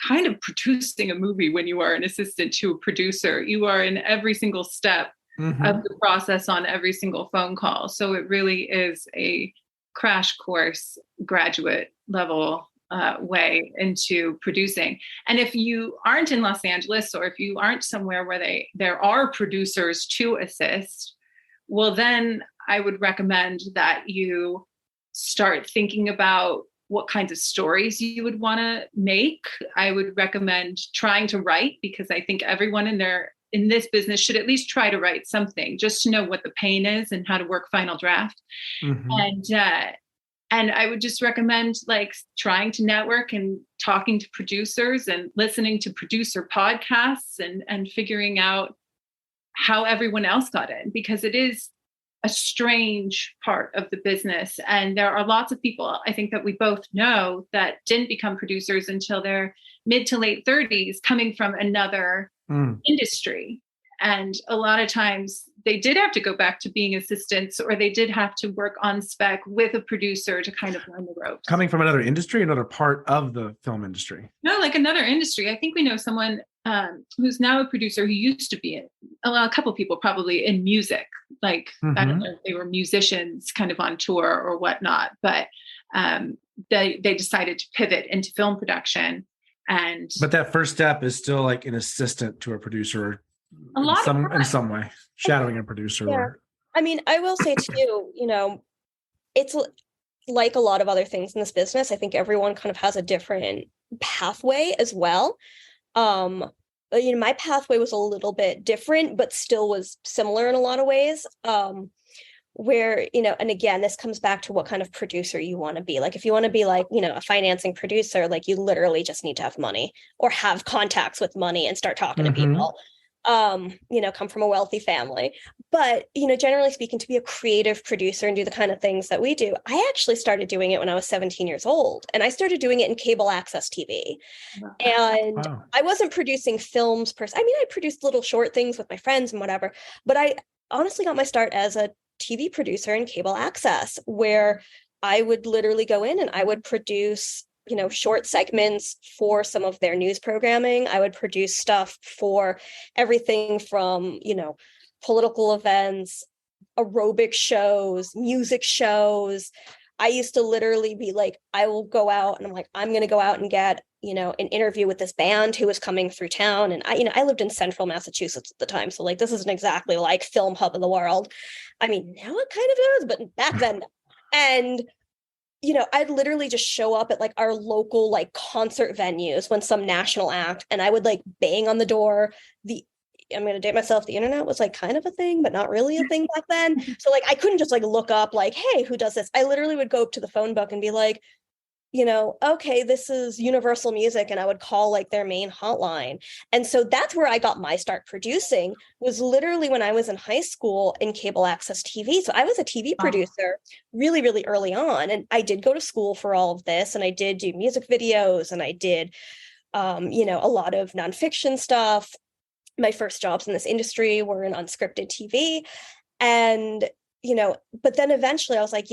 kind of producing a movie when you are an assistant to a producer. You are in every single step of the process on every single phone call. So it really is a crash course, graduate level way into producing. And if you aren't in Los Angeles, or if you aren't somewhere where there are producers to assist, well, then I would recommend that you start thinking about what kinds of stories you would want to make. I would recommend trying to write, because I think everyone in this business should at least try to write something, just to know what the pain is and how to work final draft. And I would just recommend like trying to network and talking to producers and listening to producer podcasts and figuring out how everyone else got in, because it is a strange part of the business. And there are lots of people, I think, that we both know that didn't become producers until their mid to late 30s, coming from another industry. And a lot of times they did have to go back to being assistants, or they did have to work on spec with a producer to kind of learn the ropes. Coming from another industry, another part of the film industry. No, like another industry. I think we know someone who's now a producer who used to be a couple of people probably in music. Like, I don't know if they were musicians kind of on tour or whatnot, but they decided to pivot into film production. But that first step is still like an assistant to a producer in some way, shadowing a producer. Yeah. I mean, I will say too, it's like a lot of other things in this business. I think everyone kind of has a different pathway as well. My pathway was a little bit different, but still was similar in a lot of ways. Where, and again, this comes back to what kind of producer you want to be. Like, if you want to be like, a financing producer, like you literally just need to have money or have contacts with money and start talking to people. Come from a wealthy family. But, generally speaking, to be a creative producer and do the kind of things that we do, I actually started doing it when I was 17 years old, and I started doing it in cable access TV. Wow. And I wasn't producing films per se. I mean, I produced little short things with my friends and whatever, but I honestly got my start as a TV producer in cable access, where I would literally go in and I would produce short segments for some of their news programming. I would produce stuff for everything from, political events, aerobic shows, music shows. I used to literally be like, I will go out and I'm like, I'm going to go out and get, an interview with this band who was coming through town. And I lived in central Massachusetts at the time. So like, this isn't exactly like film hub of the world. I mean, now it kind of is, but back then. And I'd literally just show up at like our local like concert venues when some national act, and I would like bang on the door. I'm going to date myself. The internet was like kind of a thing, but not really a thing back then. So like, I couldn't just like look up like, hey, who does this? I literally would go up to the phone book and be like, okay, this is Universal Music. And I would call like their main hotline. And so that's where I got my start producing, was literally when I was in high school in cable access TV. So I was a TV producer really, really early on. And I did go to school for all of this. And I did do music videos, and I did, a lot of nonfiction stuff. My first jobs in this industry were in unscripted TV. And, but then eventually I was like,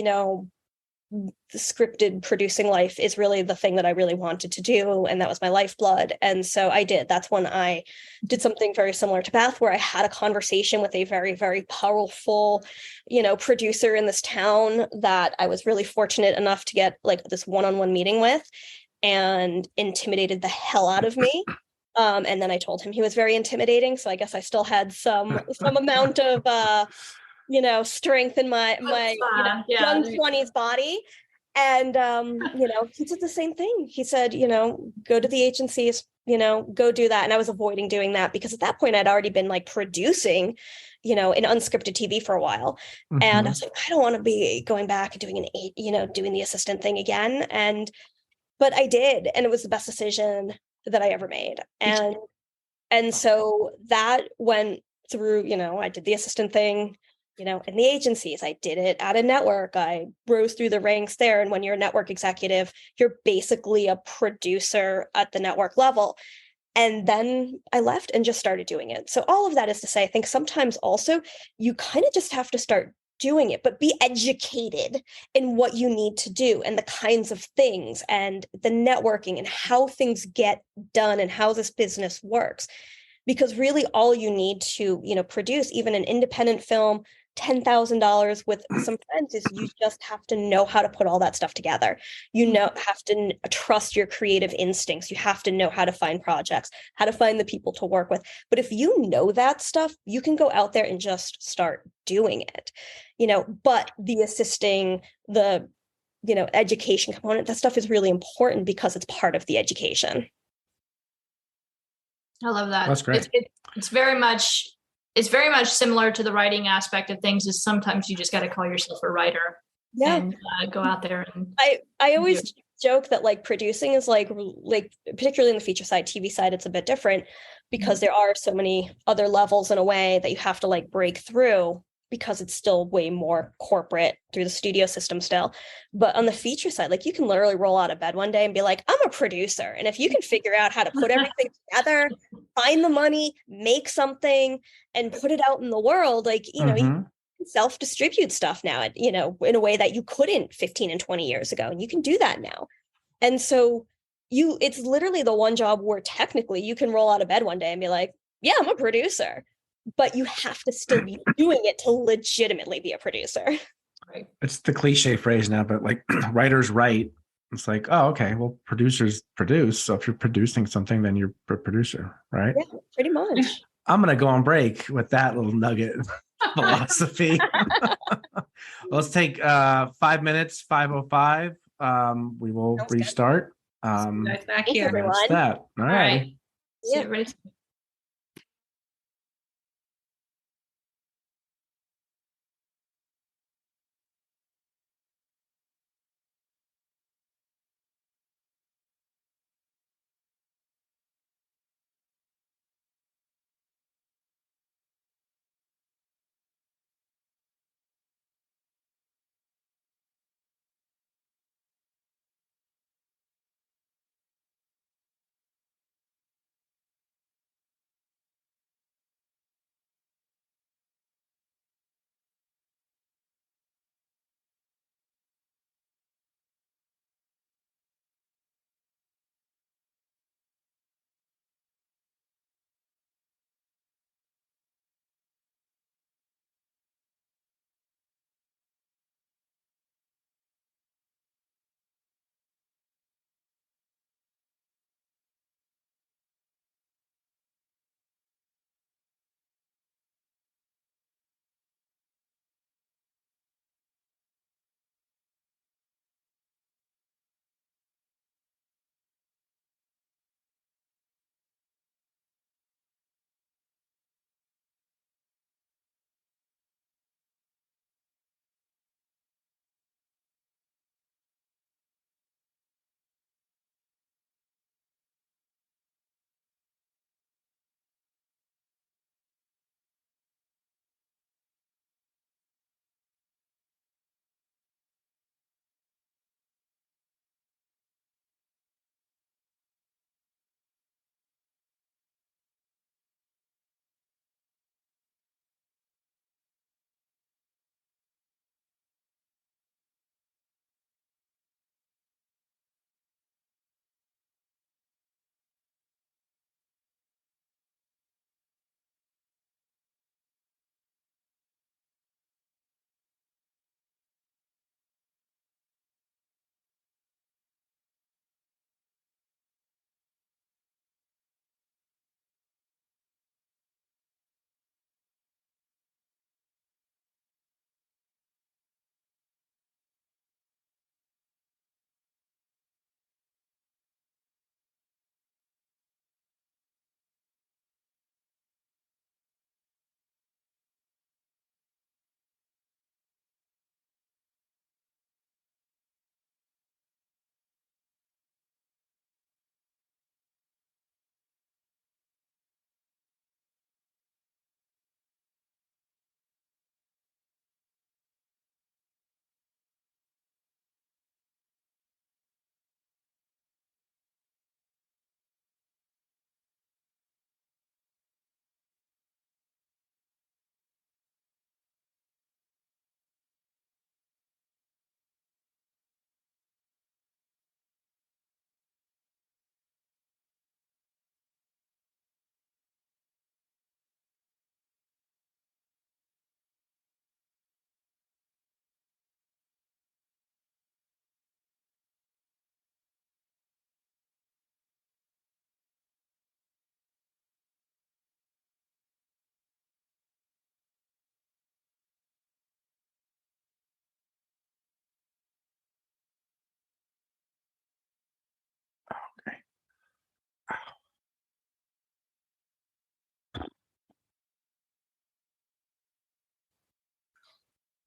the scripted producing life is really the thing that I really wanted to do. And that was my lifeblood. And so I did. That's when I did something very similar to Beth, where I had a conversation with a very, very powerful, producer in this town that I was really fortunate enough to get like this one-on-one meeting with, and intimidated the hell out of me. And then I told him he was very intimidating. So I guess I still had some amount of, strength in my young 20s body. And, he said the same thing. He said, go to the agencies, go do that. And I was avoiding doing that because at that point I'd already been like producing, in unscripted TV for a while. And I was like, I don't want to be going back and doing the assistant thing again. But I did. And it was the best decision that I ever made. And so that went through, I did the assistant thing. in the agencies. I did it at a network. I rose through the ranks there. And when you're a network executive, you're basically a producer at the network level. And then I left and just started doing it. So all of that is to say, I think sometimes also you kind of just have to start doing it, but be educated in what you need to do and the kinds of things and the networking and how things get done and how this business works. Because really all you need to, produce even an independent film, $10,000 with some friends, is you just have to know how to put all that stuff together. Have to trust your creative instincts. You have to know how to find projects, how to find the people to work with. But if you know that stuff, you can go out there and just start doing it, but the assisting, the, education component, that stuff is really important because it's part of the education. I love that. That's great. It's very much similar to the writing aspect of things. Is sometimes you just got to call yourself a writer and go out there. And I always joke that like producing is like particularly in the feature side, TV side, it's a bit different because there are so many other levels in a way that you have to like break through, because it's still way more corporate through the studio system still. But on the feature side, like you can literally roll out of bed one day and be like, I'm a producer. And if you can figure out how to put everything together, find the money, make something and put it out in the world, like, you can self-distribute stuff now, in a way that you couldn't 15 and 20 years ago. And you can do that now. And so it's literally the one job where technically you can roll out of bed one day and be like, yeah, I'm a producer. But you have to still be doing it to legitimately be a producer. Right. It's the cliche phrase now, but like writers write. It's like, oh, okay, well, producers produce. So if you're producing something, then you're a producer, right? Yeah, pretty much. I'm going to go on break with that little nugget philosophy. Let's take 5 minutes, 5:05. We will Sounds restart. Guys back here. everyone. That's that. All right. See Yeah. everybody.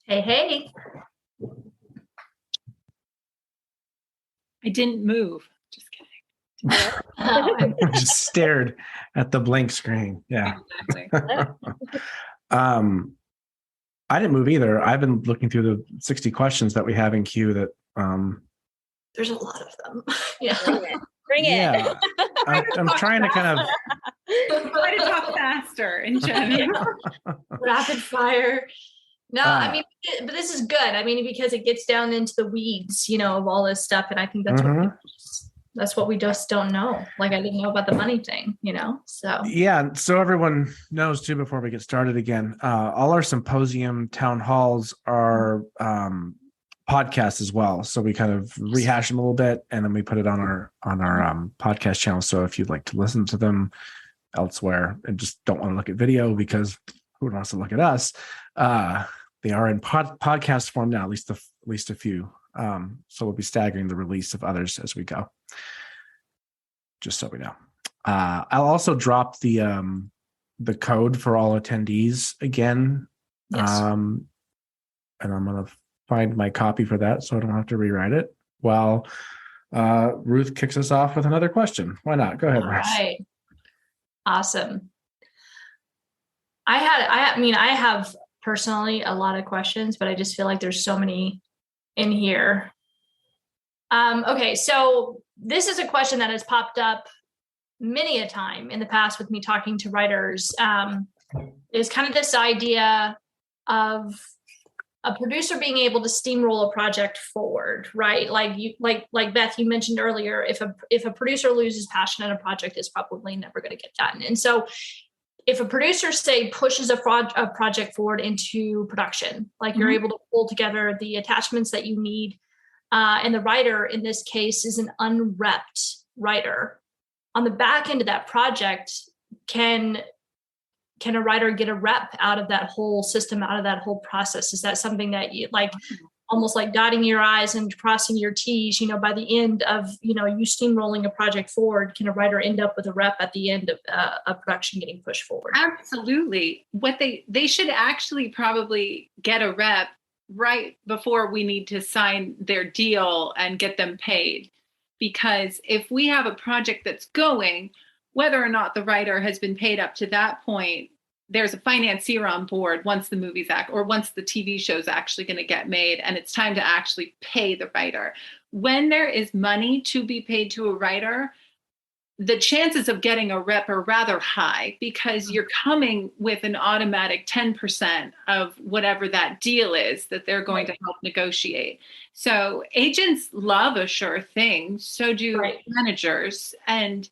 Hey, hey. I didn't move. Just kidding. I just stared at the blank screen. Yeah. Exactly. I didn't move either. I've been looking through the 60 questions that we have in queue that there's a lot of them. Yeah. Bring it. Yeah. I'm trying to kind of try to talk faster in general. Rapid fire. No, I mean, but this is good. I mean, because it gets down into the weeds, of all this stuff. And I think that's what we just don't know. Like, I didn't know about the money thing, so. Yeah. So everyone knows too, before we get started again, all our symposium town halls are podcasts as well. So we kind of rehash them a little bit and then we put it on our podcast channel. So if you'd like to listen to them elsewhere and just don't want to look at video because who wants to look at us, they are in podcast form now, at least a few. So we'll be staggering the release of others as we go. Just so we know. I'll also drop the code for all attendees again. Yes. And I'm going to find my copy for that so I don't have to rewrite it while Ruth kicks us off with another question. Why not? Go ahead, All Ruth. right. Awesome. I have personally a lot of questions, but I just feel like there's so many in here. Okay, so this is a question that has popped up many a time in the past with me talking to writers. Is kind of this idea of a producer being able to steamroll a project forward, right? Like Beth, you mentioned earlier, if a producer loses passion in a project, it's probably never going to get done. And so if a producer, say, pushes a project forward into production, like you're able to pull together the attachments that you need, and the writer in this case is an unrepped writer, on the back end of that project, can a writer get a rep out of that whole system, out of that whole process? Is that something that you like, almost like dotting your I's and crossing your T's, by the end of, you steamrolling a project forward, can a writer end up with a rep at the end of a production getting pushed forward? Absolutely. What they should actually probably get a rep right before we need to sign their deal and get them paid. Because if we have a project that's going, whether or not the writer has been paid up to that point, there's a financier on board once the movie's or once the TV show's actually going to get made, and it's time to actually pay the writer. When there is money to be paid to a writer, the chances of getting a rep are rather high because you're coming with an automatic 10% of whatever that deal is that they're going to help negotiate. So agents love a sure thing. So do managers. And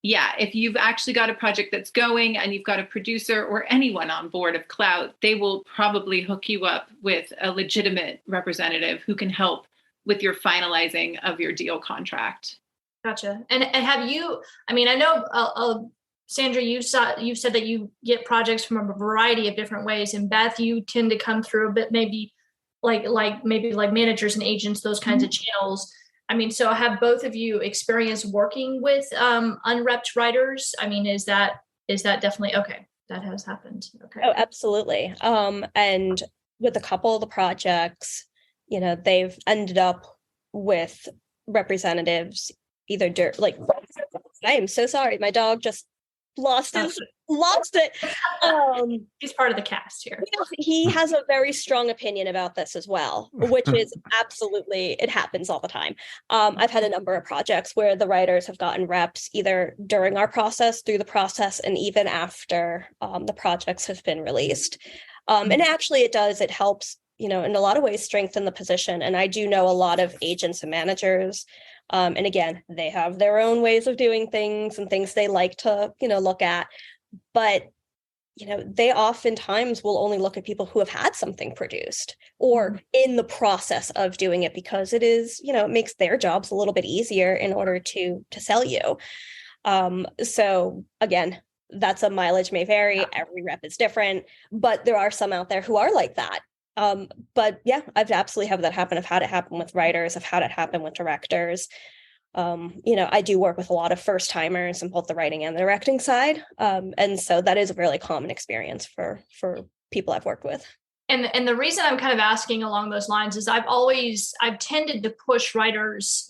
yeah, if you've actually got a project that's going and you've got a producer or anyone on board of clout, they will probably hook you up with a legitimate representative who can help with your finalizing of your deal contract. Gotcha. And have you, I know, Sandra, you've said that you get projects from a variety of different ways. And Beth, you tend to come through a bit, maybe like managers and agents, those kinds of channels. So have both of you experienced working with unrepped writers? Is that definitely okay? That has happened. Okay. Oh, absolutely. And with a couple of the projects, they've ended up with representatives either I am so sorry. My dog just lost it. He's part of the cast here. He has a very strong opinion about this as well, which is absolutely, it happens all the time. I've had a number of projects where the writers have gotten reps either during our process, through the process, and even after the projects have been released. And actually it helps, in a lot of ways strengthen the position. And I do know a lot of agents and managers. And again, they have their own ways of doing things and things they like to, look at. But, they oftentimes will only look at people who have had something produced or in the process of doing it, because it is, it makes their jobs a little bit easier in order to sell you. So again, that's a mileage may vary. Every rep is different, but there are some out there who are like that. But yeah, I've absolutely had that happen. I've had it happen with writers. I've had it happen with directors. I do work with a lot of first timers on both the writing and the directing side. And so that is a really common experience for people I've worked with. And the reason I'm kind of asking along those lines is I've tended to push writers,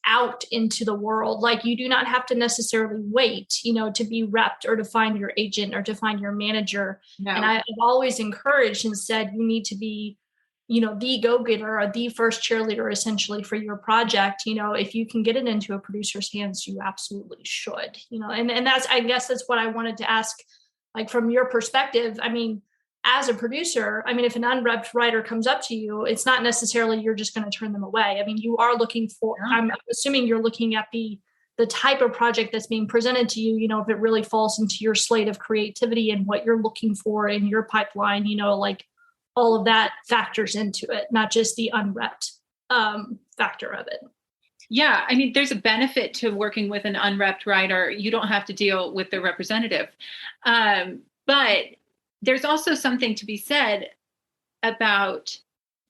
out into the world. Like, you do not have to necessarily wait, to be repped or to find your agent or to find your manager. No. And I've always encouraged and said, you need to be, the go-getter or the first cheerleader essentially for your project. If you can get it into a producer's hands, you absolutely should, and that's, I guess that's what I wanted to ask, like, from your perspective. I mean, as a producer, if an unrepped writer comes up to you, it's not necessarily you're just going to turn them away. I mean, you are looking for, I'm assuming you're looking at the type of project that's being presented to you, if it really falls into your slate of creativity and what you're looking for in your pipeline, like all of that factors into it, not just the unrepped factor of it. Yeah. There's a benefit to working with an unrepped writer. You don't have to deal with the representative. But there's also something to be said about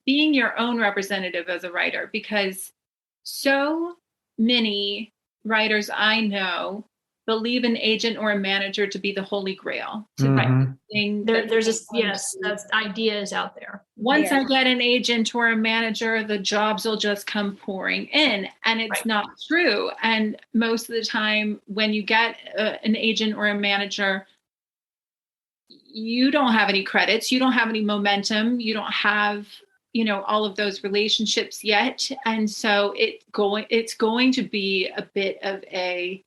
being your own representative as a writer, because so many writers I know believe an agent or a manager to be the holy grail. To write that idea is out there. Once I get an agent or a manager, the jobs will just come pouring in, and it's not true. And most of the time when you get an agent or a manager, you don't have any credits, you don't have any momentum, you don't have, all of those relationships yet. And so it's going to be a bit of a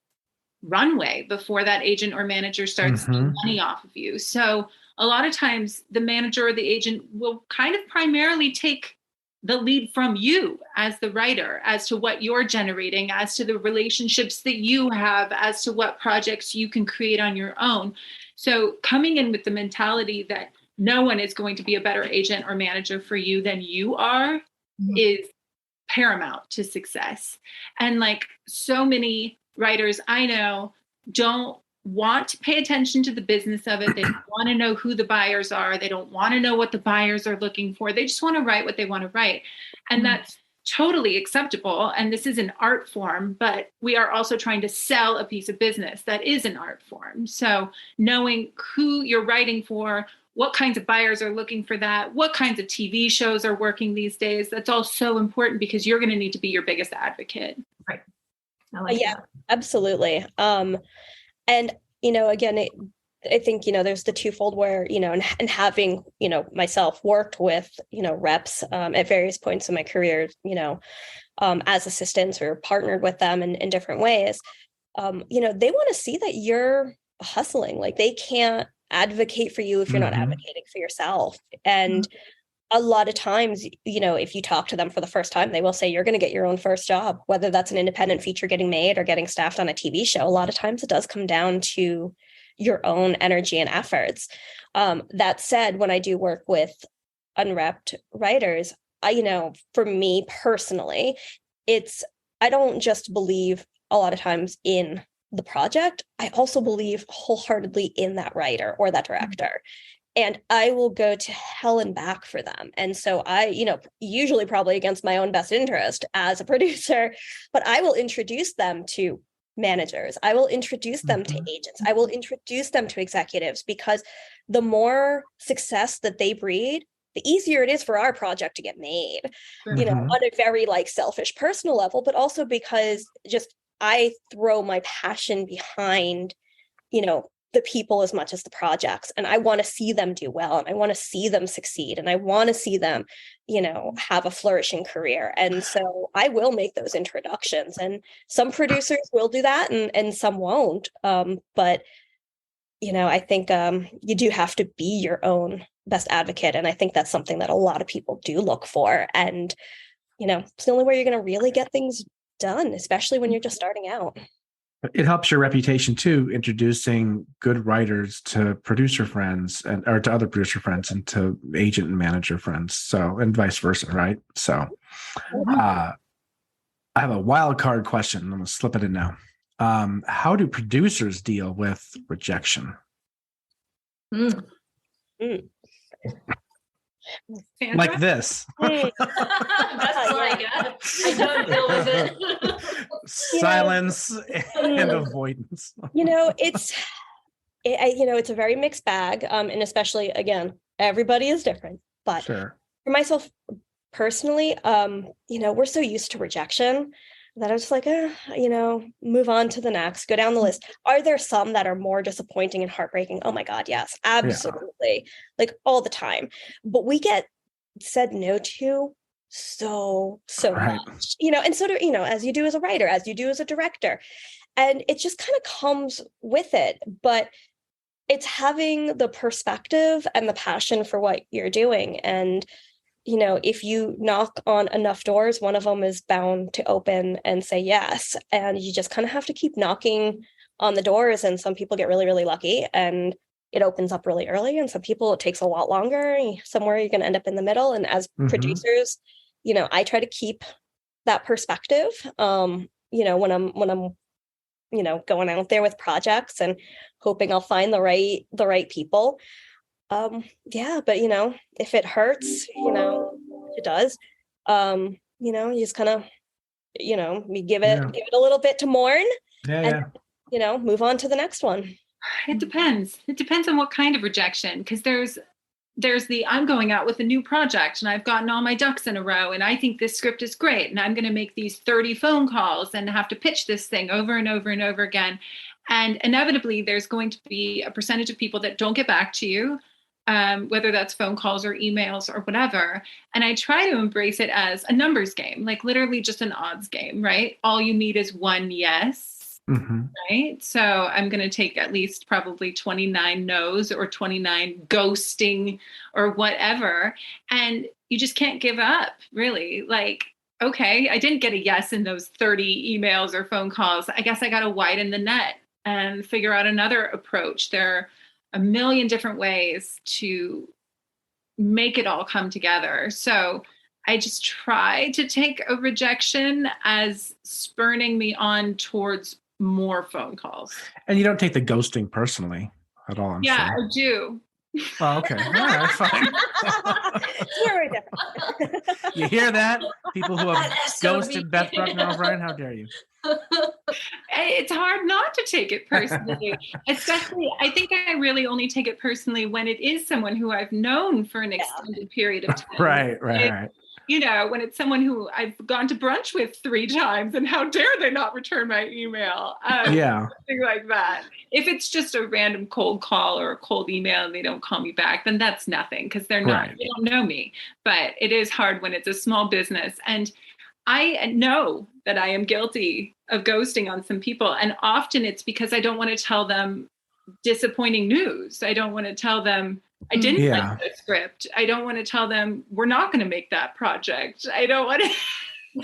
runway before that agent or manager starts making money off of you. So a lot of times the manager or the agent will kind of primarily take the lead from you as the writer, as to what you're generating, as to the relationships that you have, as to what projects you can create on your own. So coming in with the mentality that no one is going to be a better agent or manager for you than you are is paramount to success. And like so many writers I know don't want to pay attention to the business of it. They don't want to know who the buyers are. They don't want to know what the buyers are looking for. They just want to write what they want to write. And that's totally acceptable. And this is an art form, but we are also trying to sell a piece of business that is an art form. So knowing who you're writing for, what kinds of buyers are looking for that, what kinds of TV shows are working these days, that's all so important, because you're going to need to be your biggest advocate. Right. I like that. Absolutely. And, again, I think, there's the twofold where, and having, myself worked with, reps at various points in my career, as assistants or partnered with them in different ways, they want to see that you're hustling. Like, they can't advocate for you if you're not advocating for yourself. And a lot of times, if you talk to them for the first time, they will say you're going to get your own first job, whether that's an independent feature getting made or getting staffed on a TV show. A lot of times it does come down to your own energy and efforts. That said, when I do work with unrepped writers, for me personally, I don't just believe a lot of times in the project. I also believe wholeheartedly in that writer or that director. And I will go to hell and back for them. And so I, usually probably against my own best interest as a producer, but I will introduce them to managers. I will introduce them to agents. I will introduce them to executives, because the more success that they breed, the easier it is for our project to get made, on a very selfish personal level, but also because just I throw my passion behind, the people as much as the projects. And I want to see them do well. And I want to see them succeed. And I want to see them, have a flourishing career. And so I will make those introductions, and some producers will do that and some won't. But, I think you do have to be your own best advocate. And I think that's something that a lot of people do look for. And, it's the only way you're going to really get things done, especially when you're just starting out. It helps your reputation too, introducing good writers to producer friends or to other producer friends and to agent and manager friends. So, and vice versa, right? So, I have a wild card question. I'm going to slip it in now. How do producers deal with rejection? Sandra? Like this. That's I don't deal with it. Silence and avoidance. It's a very mixed bag. And especially, again, everybody is different. But Sure. for myself personally, we're so used to rejection that I was just like, move on to the next, go down the list. Are there some that are more disappointing and heartbreaking? Oh my God, yes, absolutely. Like all the time. But we get said no to so Right. much, and so do, as you do as a writer, as you do as a director. And it just kind of comes with it. But it's having the perspective and the passion for what you're doing. And if you knock on enough doors, one of them is bound to open and say yes. And you just kind of have to keep knocking on the doors. And some people get really, really lucky and it opens up really early. And some people, it takes a lot longer. Somewhere you're going to end up in the middle. And as producers, I try to keep that perspective, when I'm going out there with projects and hoping I'll find the right people. But if it hurts, it does. You just kind of, you give it a little bit to mourn and, move on to the next one. It depends. It depends on what kind of rejection, because there's the I'm going out with a new project and I've gotten all my ducks in a row and I think this script is great and I'm going to make these 30 phone calls and have to pitch this thing over and over and over again. And inevitably, there's going to be a percentage of people that don't get back to you, whether that's phone calls or emails or whatever. And I try to embrace it as a numbers game, like literally just an odds game, right? All you need is one yes. Right. So I'm going to take at least probably 29 no's or 29 ghosting or whatever. And you just can't give up, really. Like, okay, I didn't get a yes in those 30 emails or phone calls. I guess I got to widen the net and figure out another approach. There are a million different ways to make it all come together. So I just try to take a rejection as spurning me on towards more phone calls. And you don't take the ghosting personally at all, I'm sure. I do. Oh, okay. All right, fine. It's very different. You hear that? People who have ghosted Beth Bruckner O'Brien, how dare you? It's hard not to take it personally. Especially, I think I really only take it personally when it is someone who I've known for an extended period of time. Right. When it's someone who I've gone to brunch with 3 times and how dare they not return my email? Something like that. If it's just a random cold call or a cold email and they don't call me back, then that's nothing because they don't know me. But it is hard when it's a small business. And I know that I am guilty of ghosting on some people. And often it's because I don't want to tell them disappointing news. I don't want to tell them I didn't like the script. I don't want to tell them we're not going to make that project. I don't want to.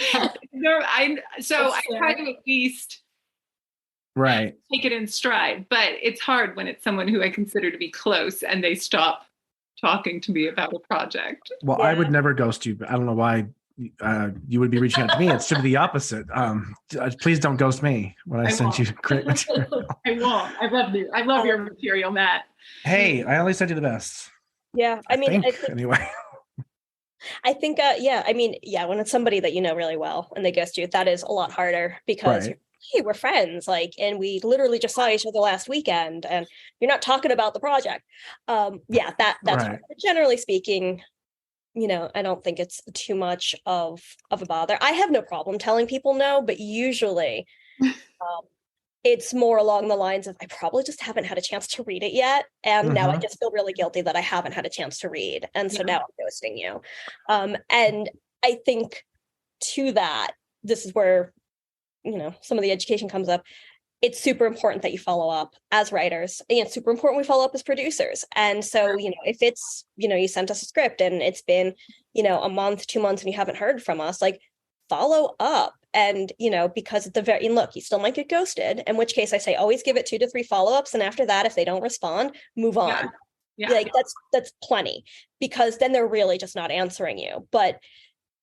I try to at least take it in stride. But it's hard when it's someone who I consider to be close and they stop talking to me about a project. Well, I would never ghost you, but I don't know why you would be reaching out to me. It should be the opposite. Please don't ghost me when I send you great material. I won't. I love your material, Matt. Hey, I only send you the best. Yeah, I think, anyway. I think, when it's somebody that you know really well and they ghost you, that is a lot harder because hey, we're friends, and we literally just saw each other last weekend, and you're not talking about the project. That's hard. But generally speaking, I don't think it's too much of a bother. I have no problem telling people no, but usually it's more along the lines of I probably just haven't had a chance to read it yet. And now I just feel really guilty that I haven't had a chance to read. And so now I'm ghosting you. And I think to that, this is where, some of the education comes up. It's super important that you follow up as writers, and it's super important we follow up as producers. And so, if it's, you sent us a script and it's been, a month, 2 months and you haven't heard from us, follow up. And, because at the very, look, you still might get ghosted, in which case I say, always give it 2 to 3 follow-ups. And after that, if they don't respond, move on. Yeah. That's plenty, because then they're really just not answering you. But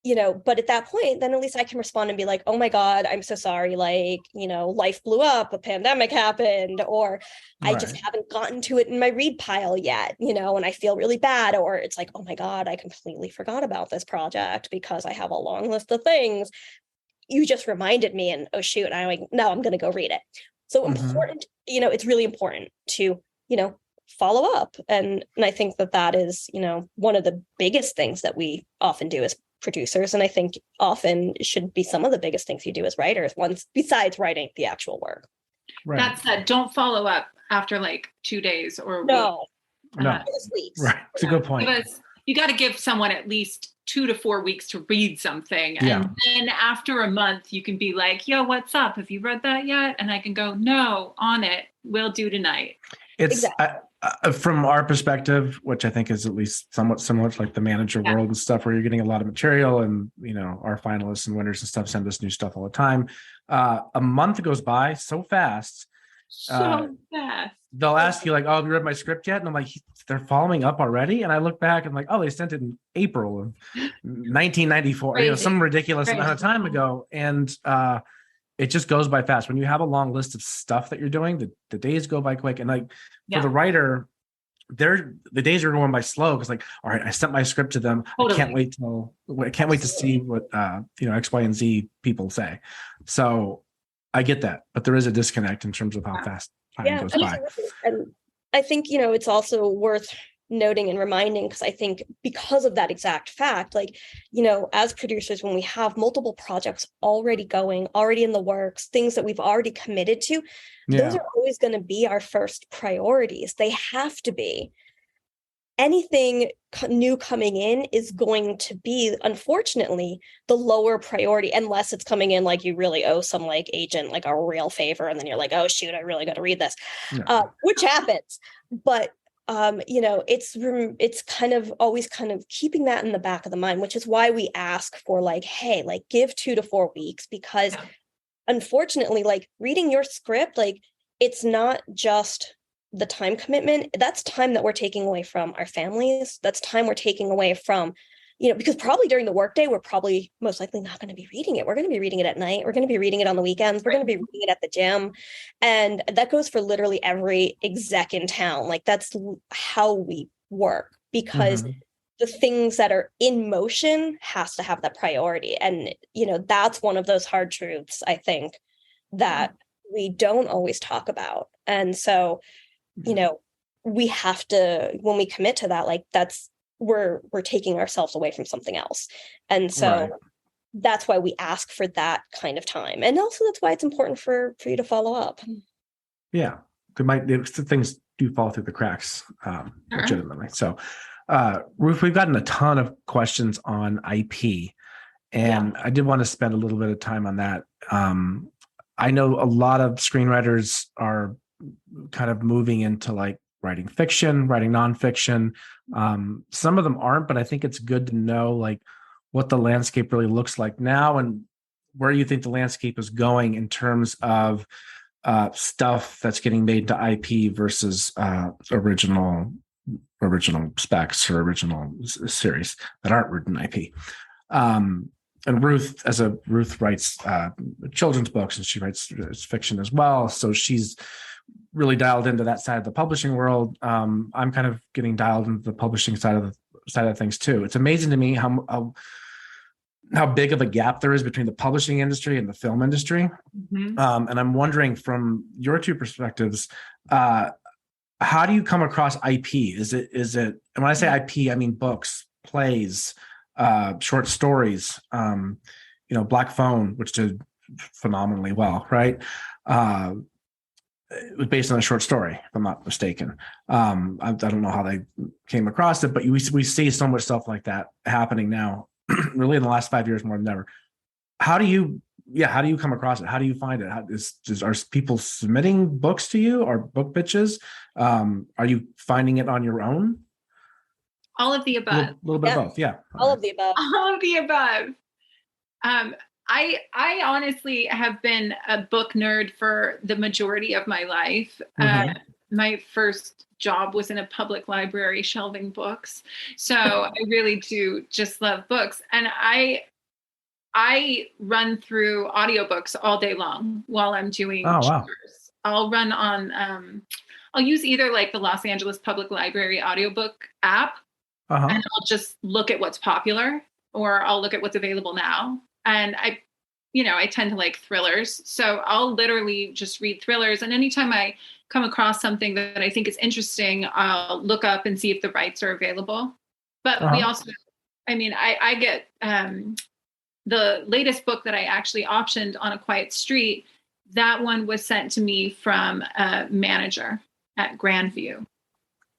at that point, then at least I can respond and be like, oh my God, I'm so sorry. Life blew up, a pandemic happened, or I just haven't gotten to it in my read pile yet, and I feel really bad. Or it's like, oh my God, I completely forgot about this project because I have a long list of things. You just reminded me, and oh shoot, I'm like, no, I'm going to go read it. So important, it's really important to, follow up. And I think that is, one of the biggest things that we often do as producers. And I think often should be some of the biggest things you do as writers, once besides writing the actual work. Right. That said, don't follow up after like 2 days or a no, week. No, weeks. Right. It's a good point. Because you got to give someone at least 2 to 4 weeks to read something. Yeah. And then after a month, you can be like, yo, what's up? Have you read that yet? And I can go, no, on it. Will do tonight. It's Exactly. from our perspective, which I think is at least somewhat similar to like the manager world and stuff, where you're getting a lot of material, and our finalists and winners and stuff send us new stuff all the time. A month goes by so fast. So fast. They'll ask you like, "Oh, have you read my script yet?" And I'm like, "They're following up already." And I look back and I'm like, "Oh, they sent it in April of 1994, Crazy. some ridiculous amount of time ago." And it just goes by fast. When you have a long list of stuff that you're doing, the days go by quick. And like for the writer, the days are going by slow because like, all right, I sent my script to them. Totally. I can't wait to see what X, Y, and Z people say. So I get that, but there is a disconnect in terms of how fast time goes by. And I think it's also worth noting and reminding, because I think because of that exact fact, like, as producers, when we have multiple projects already going, already in the works, things that we've already committed to, those are always going to be our first priorities. They have to be. Anything new coming in is going to be, unfortunately, the lower priority, unless it's coming in like you really owe some like agent like a real favor, and then you're like, oh shoot, I really got to read this, which happens. But it's kind of always kind of keeping that in the back of the mind, which is why we ask for like, hey, like give 2 to 4 weeks, because unfortunately, like reading your script, like it's not just the time commitment. That's time that we're taking away from our families. That's time we're taking away from, because probably during the workday, we're probably most likely not going to be reading it. We're going to be reading it at night. We're going to be reading it on the weekends. We're going to be reading it at the gym. And that goes for literally every exec in town. Like that's how we work, because the things that are in motion has to have that priority. And, that's one of those hard truths, I think, that we don't always talk about. And so, we have to, when we commit to that, like we're taking ourselves away from something else. And so that's why we ask for that kind of time. And also that's why it's important for you to follow up. Yeah. Things do fall through the cracks, legitimately. So, Ruth, we've gotten a ton of questions on IP, and I did want to spend a little bit of time on that. I know a lot of screenwriters are kind of moving into like writing fiction, writing nonfiction. Some of them aren't, but I think it's good to know like what the landscape really looks like now and where you think the landscape is going in terms of stuff that's getting made to IP versus original specs or original series that aren't written IP. And Ruth writes children's books, and she writes fiction as well. So she's really dialed into that side of the publishing world. I'm kind of getting dialed into the publishing side of things too. It's amazing to me how big of a gap there is between the publishing industry and the film industry. And I'm wondering, from your two perspectives, how do you come across IP? Is it, and when I say IP, I mean books, plays, short stories, Black Phone, which did phenomenally well, right? It was based on a short story, if I'm not mistaken. I don't know how they came across it, but we see so much stuff like that happening now, really in the last 5 years more than ever. How do you come across it? How do you find it? Are people submitting books to you, or book pitches? Are you finding it on your own? All of the above. A little bit of both, yeah. All of the above. All of the above. I honestly have been a book nerd for the majority of my life. My first job was in a public library shelving books. So I really do just love books. And I run through audiobooks all day long while I'm doing chores. I'll run on, I'll use either like the Los Angeles Public Library audiobook app, and I'll just look at what's popular, or I'll look at what's available now. And I tend to like thrillers. So I'll literally just read thrillers. And anytime I come across something that I think is interesting, I'll look up and see if the rights are available. But we also, I mean, I get the latest book that I actually optioned on A Quiet Street. That one was sent to me from a manager at Grandview.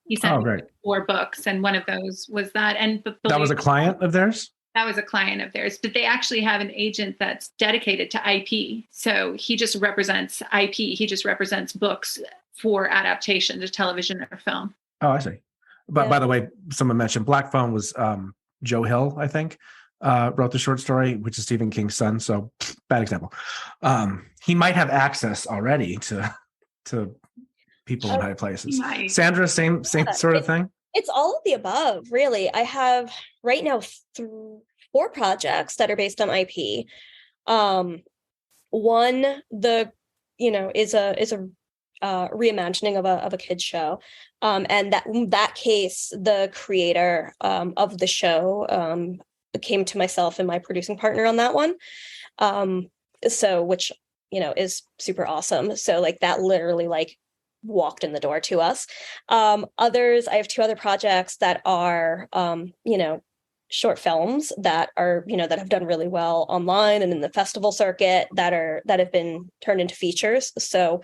He sent me 4 books, and one of those was that. And that was a client of theirs? That was a client of theirs, but they actually have an agent that's dedicated to IP. So he just represents IP. He just represents books for adaptation to television or film. Oh, I see. But by the way, someone mentioned Black Phone was Joe Hill, I think, wrote the short story, which is Stephen King's son. So bad example. He might have access already to people in high places. Nice. Sandra, same sort of thing? It's all of the above, really. I have right now 4 projects that are based on IP. One, is a reimagining of a kids show, and that case, the creator of the show came to myself and my producing partner on that one. So which is super awesome. So like that literally like walked in the door to us. Others, I have 2 other projects that are, short films that are, that have done really well online and in the festival circuit that have been turned into features. So,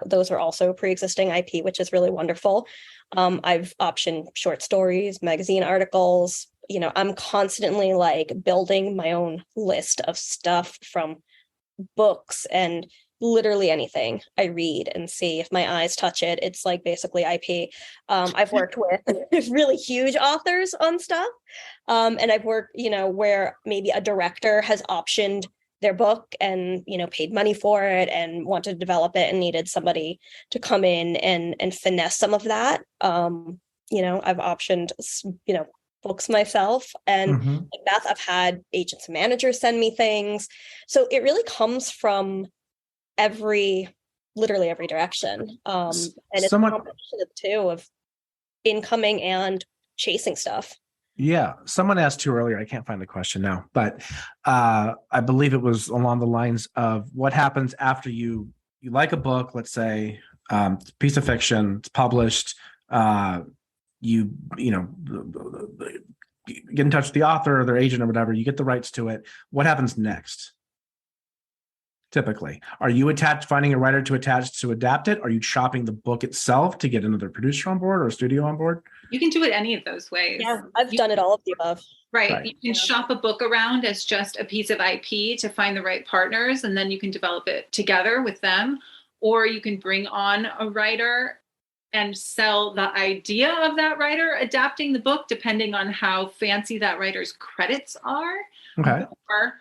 those are also pre-existing IP, which is really wonderful. I've optioned short stories, magazine articles. I'm constantly like building my own list of stuff from books and literally anything I read and see. If my eyes touch it, it's like basically IP. I've worked with really huge authors on stuff. And I've worked, where maybe a director has optioned their book and, paid money for it and wanted to develop it and needed somebody to come in and finesse some of that. I've optioned, books myself, and like Beth, I've had agents and managers send me things. So it really comes from literally every direction. And it's a combination of 2 of incoming and chasing stuff. Yeah. Someone asked too earlier, I can't find the question now, but I believe it was along the lines of what happens after you like a book, let's say, piece of fiction, it's published, you get in touch with the author or their agent or whatever, you get the rights to it. What happens next? Typically, are you finding a writer to attach to adapt it? Are you shopping the book itself to get another producer on board or a studio on board? You can do it any of those ways. Yeah, I've done it all of the above. Right. You can shop a book around as just a piece of IP to find the right partners, and then you can develop it together with them. Or you can bring on a writer and sell the idea of that writer adapting the book, depending on how fancy that writer's credits are. Okay. Or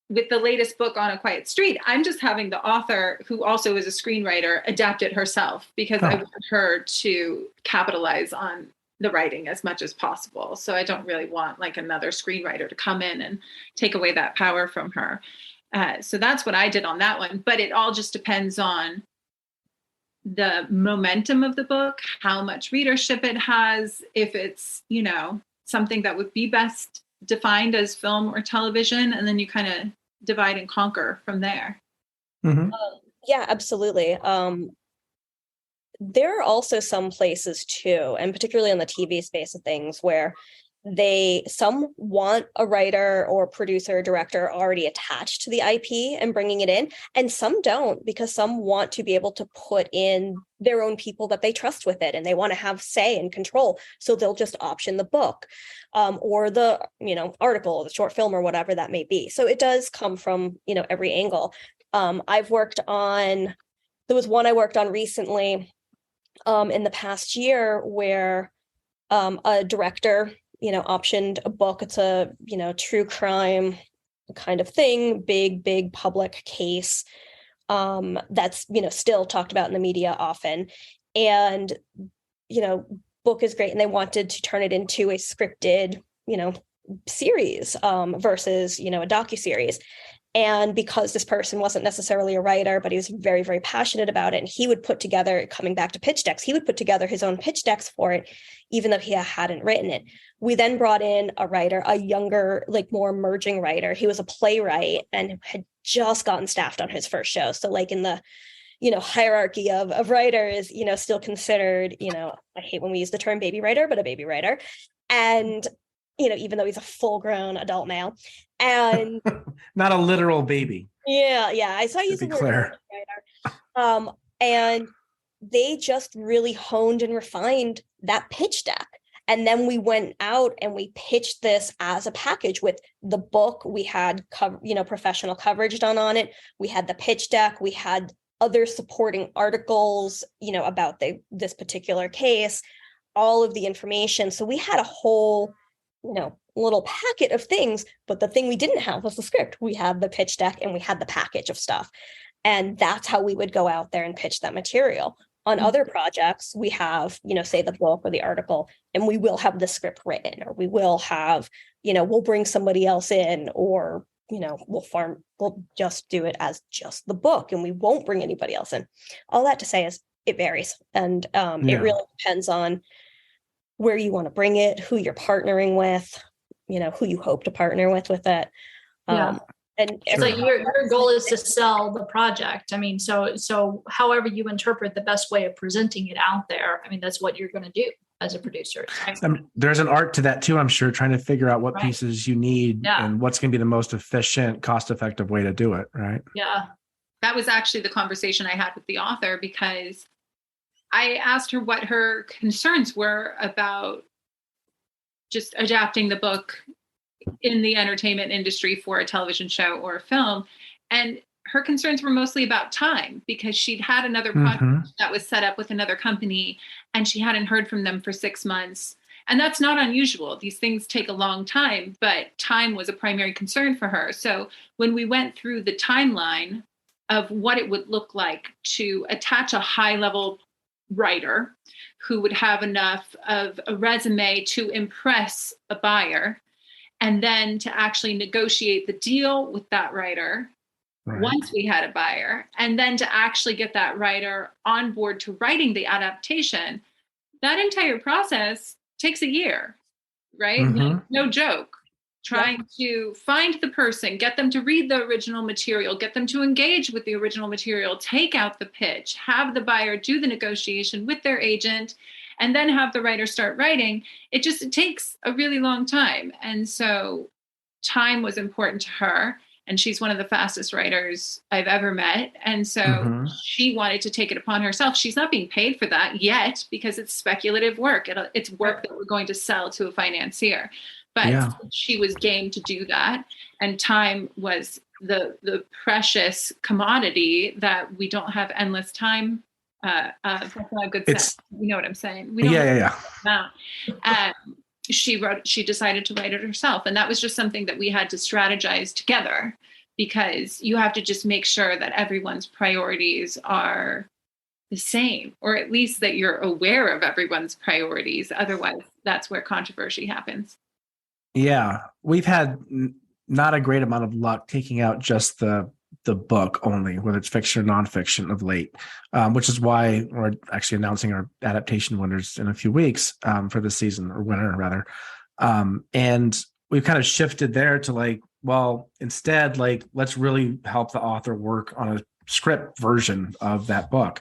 with the latest book on A Quiet Street, I'm just having the author, who also is a screenwriter, adapt it herself because I want her to capitalize on the writing as much as possible. So I don't really want like another screenwriter to come in and take away that power from her. So that's what I did on that one. But it all just depends on the momentum of the book, how much readership it has, if it's, something that would be best defined as film or television, and then you kind of divide and conquer from there. Yeah, absolutely. There are also some places too, and particularly on the TV space of things, where some want a writer or producer or director already attached to the IP and bringing it in, and some don't, because some want to be able to put in their own people that they trust with it and they want to have say and control, so they'll just option the book or the article, the short film, or whatever that may be. So it does come from every angle. There was one I worked on recently in the past year where a director optioned a book. It's a, true crime kind of thing, big public case that's, still talked about in the media often. And, book is great. And they wanted to turn it into a scripted, series versus, a docuseries. And because this person wasn't necessarily a writer, but he was very, very passionate about it, and he would put together, coming back to pitch decks, he would put together his own pitch decks for it, even though he hadn't written it. We then brought in a writer, a younger, more emerging writer. He was a playwright and had just gotten staffed on his first show. So in the hierarchy of writers, still considered, I hate when we use the term baby writer, but a baby writer. And, even though he's a full grown adult male and not a literal baby. Yeah. I saw you use the word writer. And they just really honed and refined that pitch deck. And then we went out and we pitched this as a package with the book. We had, professional coverage done on it. We had the pitch deck. We had other supporting articles, about this particular case, all of the information. So we had a whole, little packet of things. But the thing we didn't have was the script. We had the pitch deck and we had the package of stuff. And that's how we would go out there and pitch that material. On other projects, we have, say the book or the article, and we will have the script written, or we will have, we'll bring somebody else in, or, we'll just do it as just the book and we won't bring anybody else in. All that to say is it varies. And it really depends on where you want to bring it, who you're partnering with, who you hope to partner with it. And so your goal is to sell the project. I mean, so however you interpret the best way of presenting it out there, I mean, that's what you're going to do as a producer. Right? There's an art to that too, I'm sure, trying to figure out what pieces you need and what's going to be the most efficient, cost-effective way to do it, right? Yeah. That was actually the conversation I had with the author, because I asked her what her concerns were about just adapting the book in the entertainment industry for a television show or a film. And her concerns were mostly about time, because she'd had another project that was set up with another company and she hadn't heard from them for 6 months. And that's not unusual. These things take a long time, but time was a primary concern for her. So when we went through the timeline of what it would look like to attach a high-level writer who would have enough of a resume to impress a buyer, and then to actually negotiate the deal with that writer once we had a buyer, and then to actually get that writer on board to writing the adaptation, that entire process takes a year, right? No joke. Trying to find the person, get them to read the original material, get them to engage with the original material, take out the pitch, have the buyer do the negotiation with their agent, and then have the writer start writing. It takes a really long time. And so time was important to her. And she's one of the fastest writers I've ever met. And so she wanted to take it upon herself. She's not being paid for that yet, because it's speculative work. It's work that we're going to sell to a financier. But she was game to do that. And time was the precious commodity that we don't have endless time. That's not a good sense. You know what I'm saying? We don't she decided to write it herself. And that was just something that we had to strategize together, because you have to just make sure that everyone's priorities are the same, or at least that you're aware of everyone's priorities. Otherwise, that's where controversy happens. Yeah, we've had not a great amount of luck taking out just the book only, whether it's fiction or nonfiction of late, which is why we're actually announcing our adaptation winners in a few weeks for the season, or winner rather. And we've kind of shifted there to instead, let's really help the author work on a script version of that book.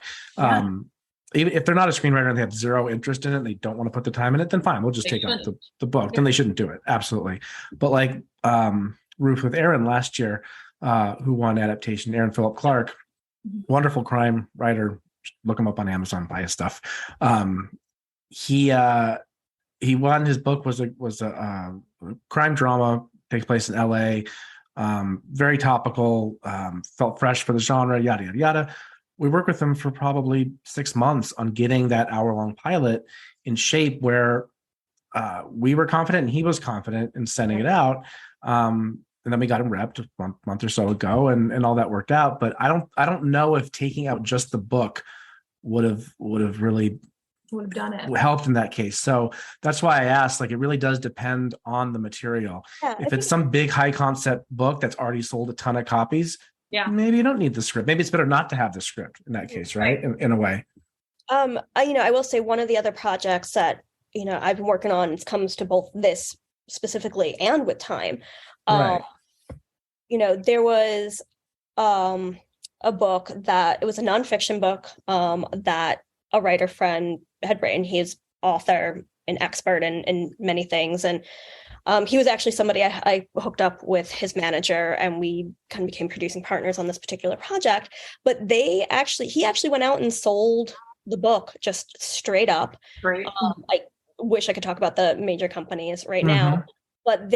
Even if they're not a screenwriter and they have zero interest in it, and they don't want to put the time in it, then fine, we'll just take out the book. Then they shouldn't do it. Absolutely. But Ruth with Aaron last year, who won adaptation, Aaron Philip Clark, wonderful crime writer. Look him up on Amazon, buy his stuff. He won. His book was a crime drama, takes place in LA, very topical, felt fresh for the genre, yada, yada, yada. We worked with him for probably 6 months on getting that hour-long pilot in shape where we were confident and he was confident in sending it out. And then we got him repped a month or so ago, and all that worked out. But I don't know if taking out just the book would have really done it, helped in that case. So that's why I asked, it really does depend on the material. If it's some big high concept book that's already sold a ton of copies, maybe you don't need the script. Maybe it's better not to have the script in that case, right? In a way. I will say one of the other projects that, I've been working on comes to both this specifically and with time. There was a book that it was a nonfiction book that a writer friend had written. He is author and expert in many things. And he was actually somebody I hooked up with his manager, and we kind of became producing partners on this particular project. But he actually went out and sold the book just straight up. Right. I wish I could talk about the major companies right now, but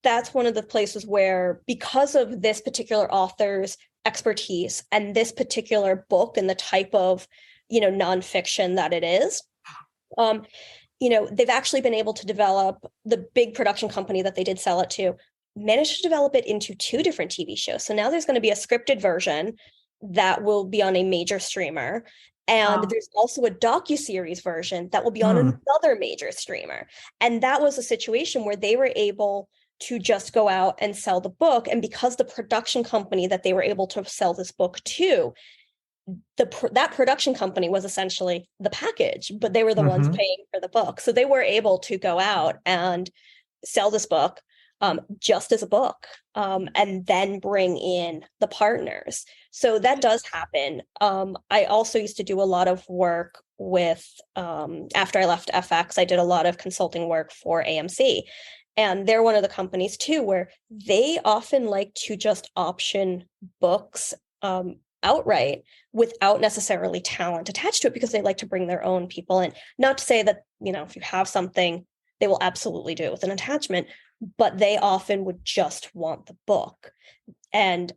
that's one of the places where, because of this particular author's expertise and this particular book and the type of, nonfiction that it is, they've actually been able to develop, the big production company that they did sell it to managed to develop it into 2 different TV shows. So now there's going to be a scripted version that will be on a major streamer. And there's also a docuseries version that will be on another major streamer. And that was a situation where they were able to just go out and sell the book. And because the production company that they were able to sell this book to, that production company was essentially the package, but they were the ones paying for the book. So they were able to go out and sell this book just as a book, and then bring in the partners. So that does happen. I also used to do a lot of work with, after I left FX, I did a lot of consulting work for AMC. And they're one of the companies too, where they often like to just option books outright without necessarily talent attached to it, because they like to bring their own people in. Not to say that, if you have something, they will absolutely do it with an attachment, but they often would just want the book. And,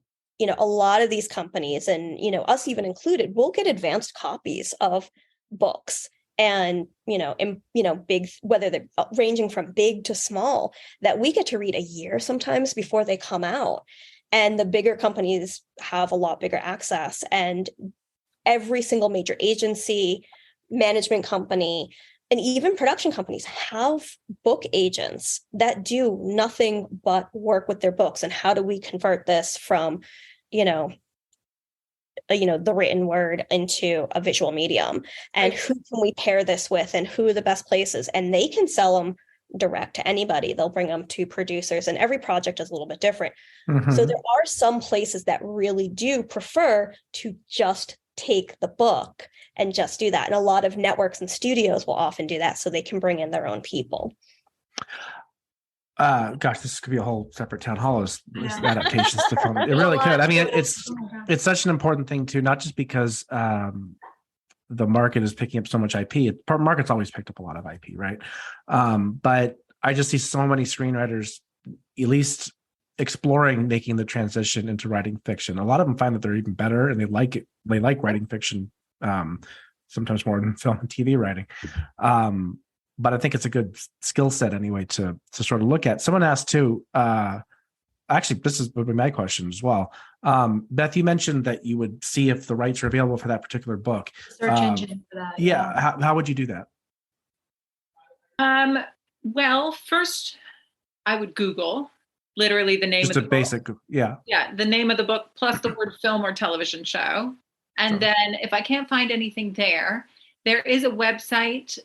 a lot of these companies, and, us even included, will get advanced copies of books. And, big, whether they're ranging from big to small, that we get to read a year sometimes before they come out. And the bigger companies have a lot bigger access. And every single major agency, management company, and even production companies have book agents that do nothing but work with their books. And how do we convert this from, the written word into a visual medium, and who can we pair this with, and who are the best places? And they can sell them direct to anybody. They'll bring them to producers, and every project is a little bit different. So there are some places that really do prefer to just take the book and just do that. And a lot of networks and studios will often do that, so they can bring in their own people. Gosh, this could be a whole separate town hall of adaptations to film. It really could. I mean, it's such an important thing too, not just because the market is picking up so much IP. The market's always picked up a lot of IP, right? But I just see so many screenwriters at least exploring making the transition into writing fiction. A lot of them find that they're even better, and they like it. They like writing fiction sometimes more than film and TV writing. But I think it's a good skill set anyway to sort of look at. Someone asked too, actually, this would be my question as well. Beth, you mentioned that you would see if the rights are available for that particular book. Search engine for that. Yeah. How would you do that? Well, first I would Google literally the name of the book. Just a basic, yeah. Yeah, the name of the book plus the word film or television show. And then if I can't find anything there is a website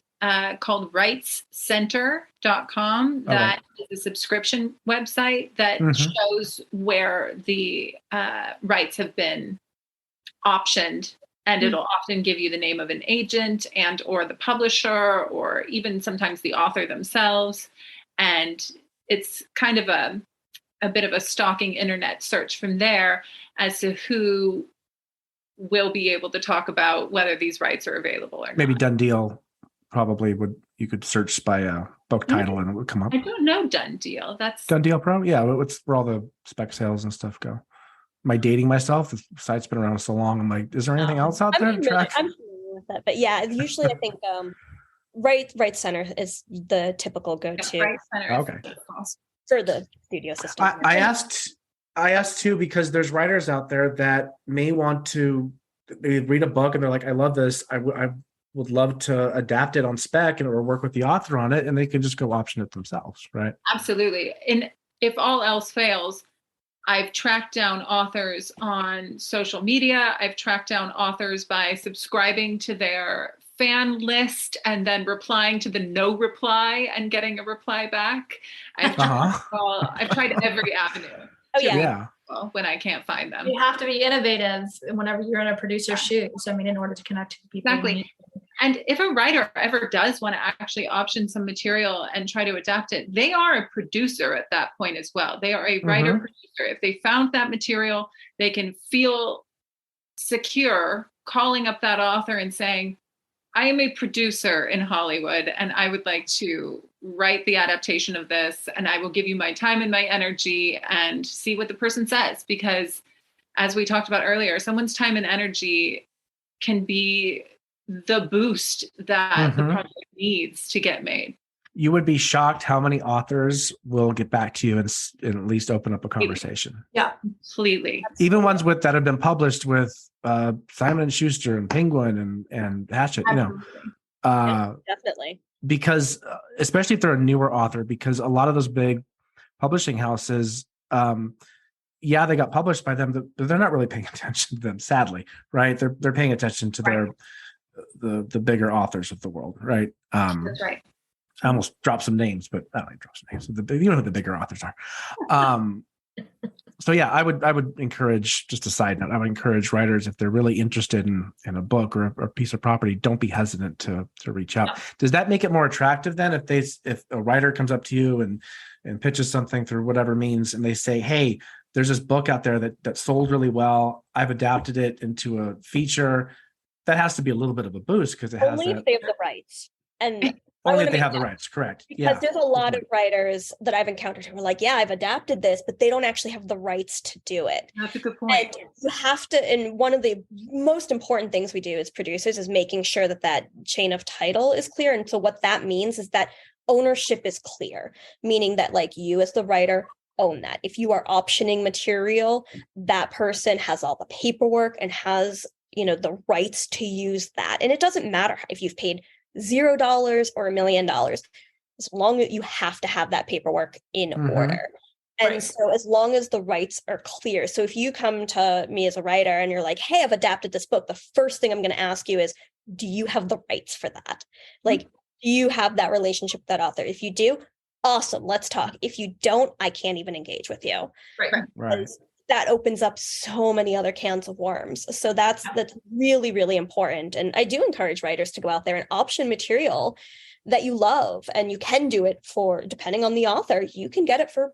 called rightscenter.com that is a subscription website that shows where the rights have been optioned, and it'll often give you the name of an agent and or the publisher, or even sometimes the author themselves. And it's kind of a bit of a stalking internet search from there as to who will be able to talk about whether these rights are available or not. Maybe Done Deal probably you could search by a book title and it would come up. I don't know Done Deal. That's Done Deal Pro. Yeah. It's where all the spec sales and stuff go. Am I dating myself? The site's been around so long. I'm like, is there anything else out there? I'm familiar with that, but yeah, usually I think Right Center is the typical go-to. Right Center. Okay. For the studio system. I asked too, because there's writers out there that may want to, they read a book and they're like, I love this. I would love to adapt it on spec or work with the author on it, and they can just go option it themselves, right? Absolutely. And if all else fails, I've tracked down authors on social media. I've tracked down authors by subscribing to their fan list and then replying to the no reply and getting a reply back. I've tried every avenue. Oh yeah. when I can't find them. You have to be innovative whenever you're in a producer's shoes. I mean, in order to connect to the people. Exactly. And if a writer ever does want to actually option some material and try to adapt it, they are a producer at that point as well. They are a writer producer. If they found that material, they can feel secure calling up that author and saying, I am a producer in Hollywood and I would like to write the adaptation of this, and I will give you my time and my energy and see what the person says. Because as we talked about earlier, someone's time and energy can be the boost that the project needs to get made. You would be shocked how many authors will get back to you and at least open up a conversation. Yeah, completely. Even ones that have been published with Simon and Schuster and Penguin and Hachette, definitely. Because especially if they're a newer author, because a lot of those big publishing houses, they got published by them, but they're not really paying attention to them, sadly, right? They're paying attention to the bigger authors of the world, right? that's right. I almost dropped some names, but I don't like drop some names. You know who the bigger authors are. So yeah, I would encourage, just a side note, I would encourage writers, if they're really interested in a book or a piece of property, don't be hesitant to reach out. Yeah. Does that make it more attractive then if a writer comes up to you and pitches something through whatever means, and they say, hey, there's this book out there that sold really well, I've adapted it into a feature, that has to be a little bit of a boost because it only if they have the rights. And only if they have the rights, correct. Because there's a lot of writers that I've encountered who are like, yeah, I've adapted this, but they don't actually have the rights to do it. That's a good point. And you have to, and one of the most important things we do as producers is making sure that chain of title is clear. And so what that means is that ownership is clear, meaning that like you as the writer own that. If you are optioning material, that person has all the paperwork and has, the rights to use that. And it doesn't matter if you've paid $0 or $1 million, as long as you have to have that paperwork in order. And so as long as the rights are clear. So if you come to me as a writer and you're like, hey, I've adapted this book, the first thing I'm going to ask you is, do you have the rights for that? Like, do you have that relationship with that author? If you do, awesome, let's talk. If you don't, I can't even engage with you. Right. That opens up so many other cans of worms. So that's really, really important. And I do encourage writers to go out there and option material that you love. And you can do it for, depending on the author, you can get it for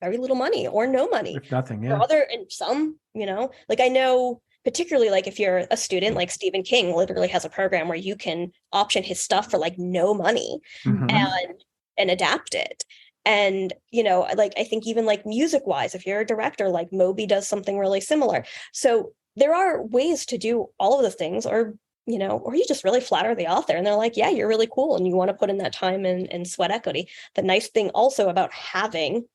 very little money or no money. If nothing, yeah. And some, like I know, particularly like if you're a student, like Stephen King literally has a program where you can option his stuff for like no money and adapt it. And, like, I think even like music wise, if you're a director, like Moby does something really similar. So there are ways to do all of the things, or you just really flatter the author and they're like, yeah, you're really cool. And you want to put in that time and sweat equity. The nice thing also about having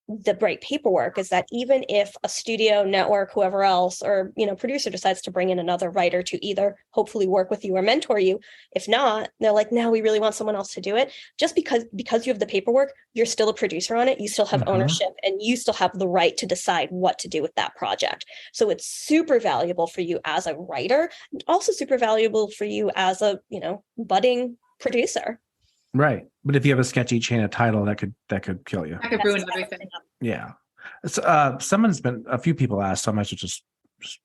the right paperwork is that even if a studio, network, whoever else, or producer decides to bring in another writer to either hopefully work with you or mentor you, if not, they're like, no, we really want someone else to do it. Just because you have the paperwork, you're still a producer on it, you still have ownership, and you still have the right to decide what to do with that project. So it's super valuable for you as a writer, and also super valuable for you as a budding producer. Right. But if you have a sketchy chain of title, that could kill you. That could ruin everything. Yeah. A few people asked, so I might just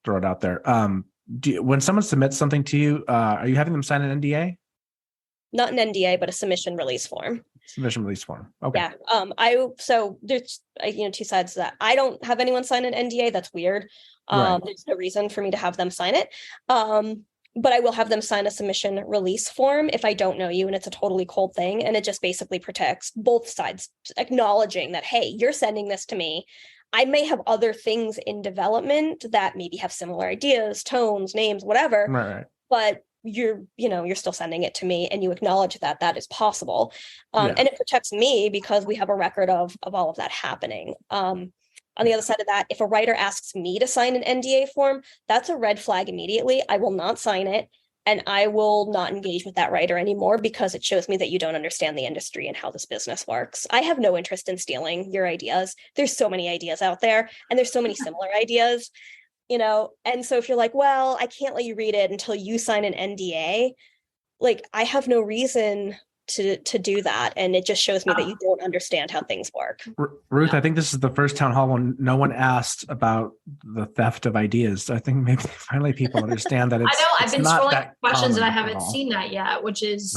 throw it out there. When someone submits something to you, are you having them sign an NDA? Not an NDA, but a submission release form. Submission release form. Okay. Yeah. So there's two sides to that. I don't have anyone sign an NDA. That's weird. There's no reason for me to have them sign it. But I will have them sign a submission release form if I don't know you and it's a totally cold thing. And it just basically protects both sides, acknowledging that, hey, you're sending this to me. I may have other things in development that maybe have similar ideas, tones, names, whatever. Right. But you're still sending it to me and you acknowledge that is possible. And it protects me because we have a record of all of that happening. On the other side of that, if a writer asks me to sign an NDA form, that's a red flag immediately. I will not sign it, and I will not engage with that writer anymore because it shows me that you don't understand the industry and how this business works. I have no interest in stealing your ideas. There's so many ideas out there, and there's so many similar ideas, and so if you're like, well, I can't let you read it until you sign an NDA, like I have no reason to do that. And it just shows me that you don't understand how things work. Ruth, I think this is the first town hall when no one asked about the theft of ideas. I think maybe finally people understand that it's I know I've been not scrolling questions and I haven't all. seen that yet, which is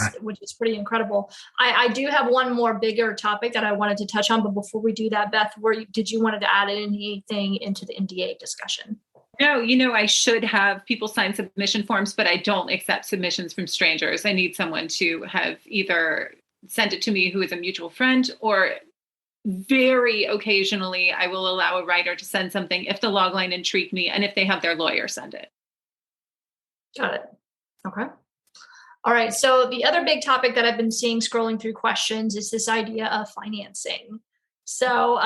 pretty incredible. I do have one more bigger topic that I wanted to touch on, but before we do that, Beth, did you wanted to add anything into the NDA discussion? No, I should have people sign submission forms, but I don't accept submissions from strangers. I need someone to have either sent it to me who is a mutual friend, or very occasionally I will allow a writer to send something if the logline intrigued me and if they have their lawyer send it. Got it. Okay. All right. So the other big topic that I've been seeing scrolling through questions is this idea of financing. So,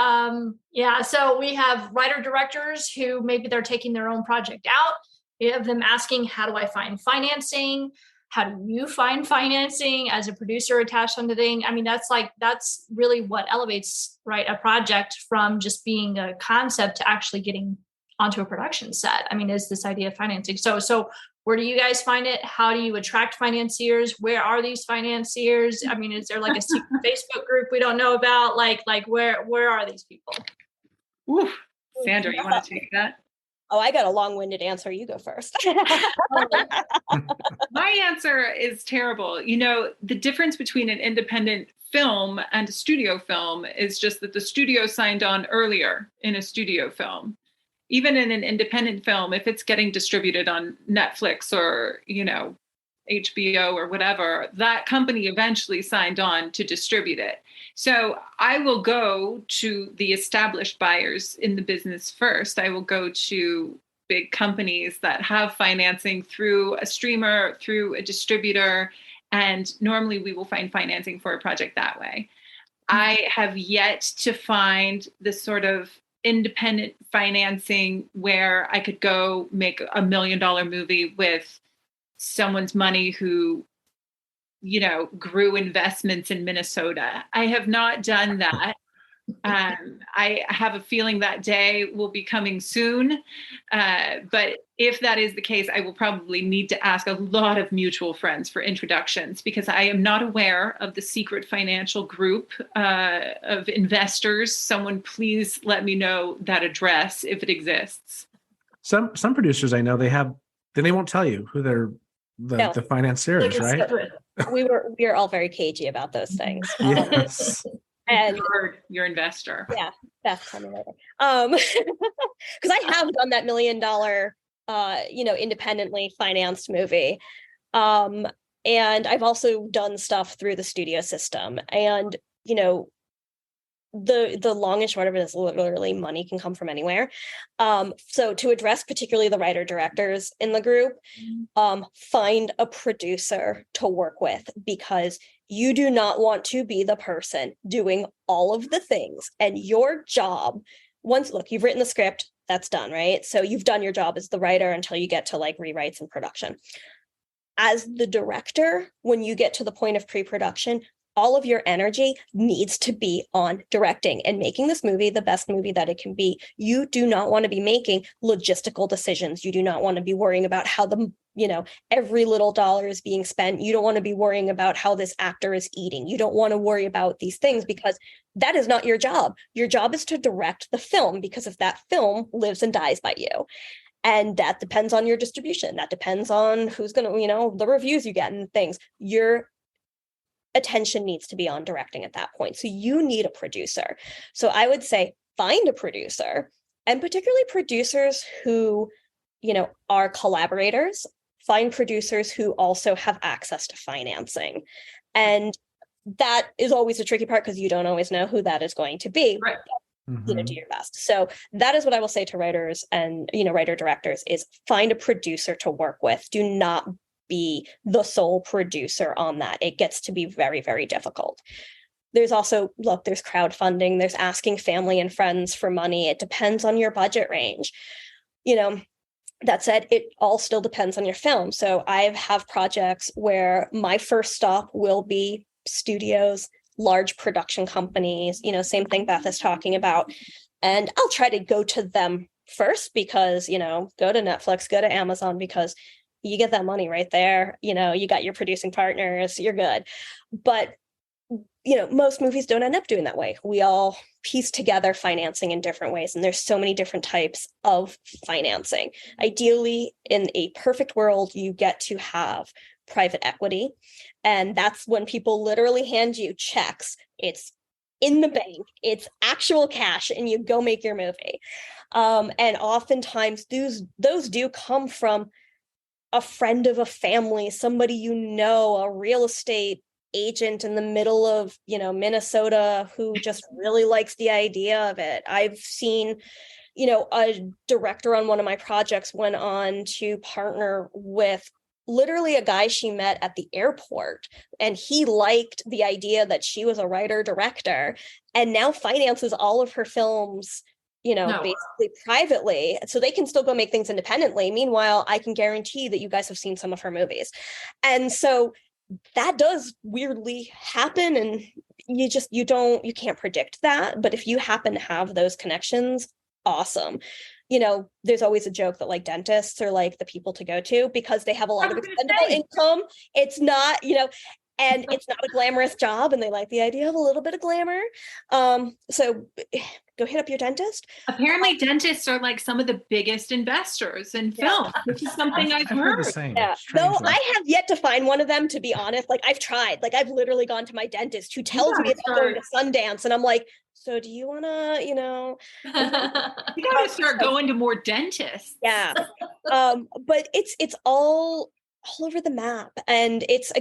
so we have writer directors who maybe they're taking their own project out. We have them asking, how do I find financing? How do you find financing as a producer attached on the thing? I mean, that's really what elevates, right, a project from just being a concept to actually getting onto a production set. I mean, is this idea of financing. So where do you guys find it? How do you attract financiers? Where are these financiers? I mean, is there like a secret Facebook group we don't know about? Like where are these people? Ooh, Sandra, you want to take that? Oh, I got a long-winded answer. You go first. My answer is terrible. The difference between an independent film and a studio film is just that the studio signed on earlier in a studio film. Even in an independent film, if it's getting distributed on Netflix or, HBO or whatever, that company eventually signed on to distribute it. So I will go to the established buyers in the business first. I will go to big companies that have financing through a streamer, through a distributor, and normally we will find financing for a project that way. I have yet to find the sort of independent financing where I could go make $1 million movie with someone's money who, grew investments in Minnesota. I have not done that. I have a feeling that day will be coming soon. But if that is the case, I will probably need to ask a lot of mutual friends for introductions, because I am not aware of the secret financial group of investors. Someone please let me know that address if it exists. Some producers I know, they won't tell you who the financiers, right? We are all very cagey about those things. Yes. And your investor. Yeah, Beth, tell me later. Because I have done that $1 million, independently financed movie. And I've also done stuff through the studio system. And, the long and short of it is literally money can come from anywhere. So to address particularly the writer directors in the group, find a producer to work with, because you do not want to be the person doing all of the things. And your job, you've written the script, that's done, right? So you've done your job as the writer until you get to like rewrites and production. As the director, when you get to the point of pre-production, all of your energy needs to be on directing and making this movie the best movie that it can be. You do not want to be making logistical decisions. You do not want to be worrying about how every little dollar is being spent. You don't want to be worrying about how this actor is eating. You don't want to worry about these things, because that is not your job. Your job is to direct the film, because if that film lives and dies by you. And that depends on your distribution. That depends on who's going to, the reviews you get and things. Your attention needs to be on directing at that point. So you need a producer. So I would say find a producer, and particularly producers who, are collaborators. Find producers who also have access to financing. And that is always a tricky part, because you don't always know who that is going to be. Right. Do your best. So that is what I will say to writers and, writer directors is find a producer to work with. Do not be the sole producer on that. It gets to be very, very difficult. There's also, there's crowdfunding, there's asking family and friends for money. It depends on your budget range. That said, it all still depends on your film. So I have projects where my first stop will be studios, large production companies, same thing Beth is talking about. And I'll try to go to them first, because, go to Netflix, go to Amazon, because you get that money right there. You got your producing partners, you're good. But most movies don't end up doing that way. We all piece together financing in different ways, and there's so many different types of financing. Ideally, in a perfect world, you get to have private equity, and that's when people literally hand you checks. It's in the bank, it's actual cash, and you go make your movie. And oftentimes those do come from a friend of a family, somebody a real estate agent in the middle of Minnesota who just really likes the idea of it. I've seen a director on one of my projects went on to partner with literally a guy she met at the airport, and he liked the idea that she was a writer director and now finances all of her films basically privately, so they can still go make things independently. Meanwhile, I can guarantee that you guys have seen some of her movies. And so that does weirdly happen, and you can't predict that. But if you happen to have those connections, awesome. There's always a joke that like dentists are like the people to go to because they have a lot of expendable income. It's not, and it's not a glamorous job, and they like the idea of a little bit of glamour. So go hit up your dentist. Apparently dentists are like some of the biggest investors in film, which is something I've heard. The same. Yeah. No, I have yet to find one of them, to be honest. Like I've tried, like I've literally gone to my dentist who tells me about going to Sundance, and I'm like, so do you want to, you got to start going to more dentists. Yeah. But it's all over the map. And it's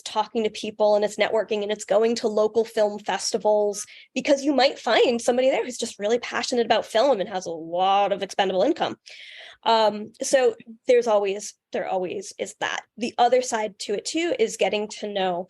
talking to people, and it's networking, and it's going to local film festivals, because you might find somebody there who's just really passionate about film and has a lot of expendable income. So there always is that. The other side to it too is getting to know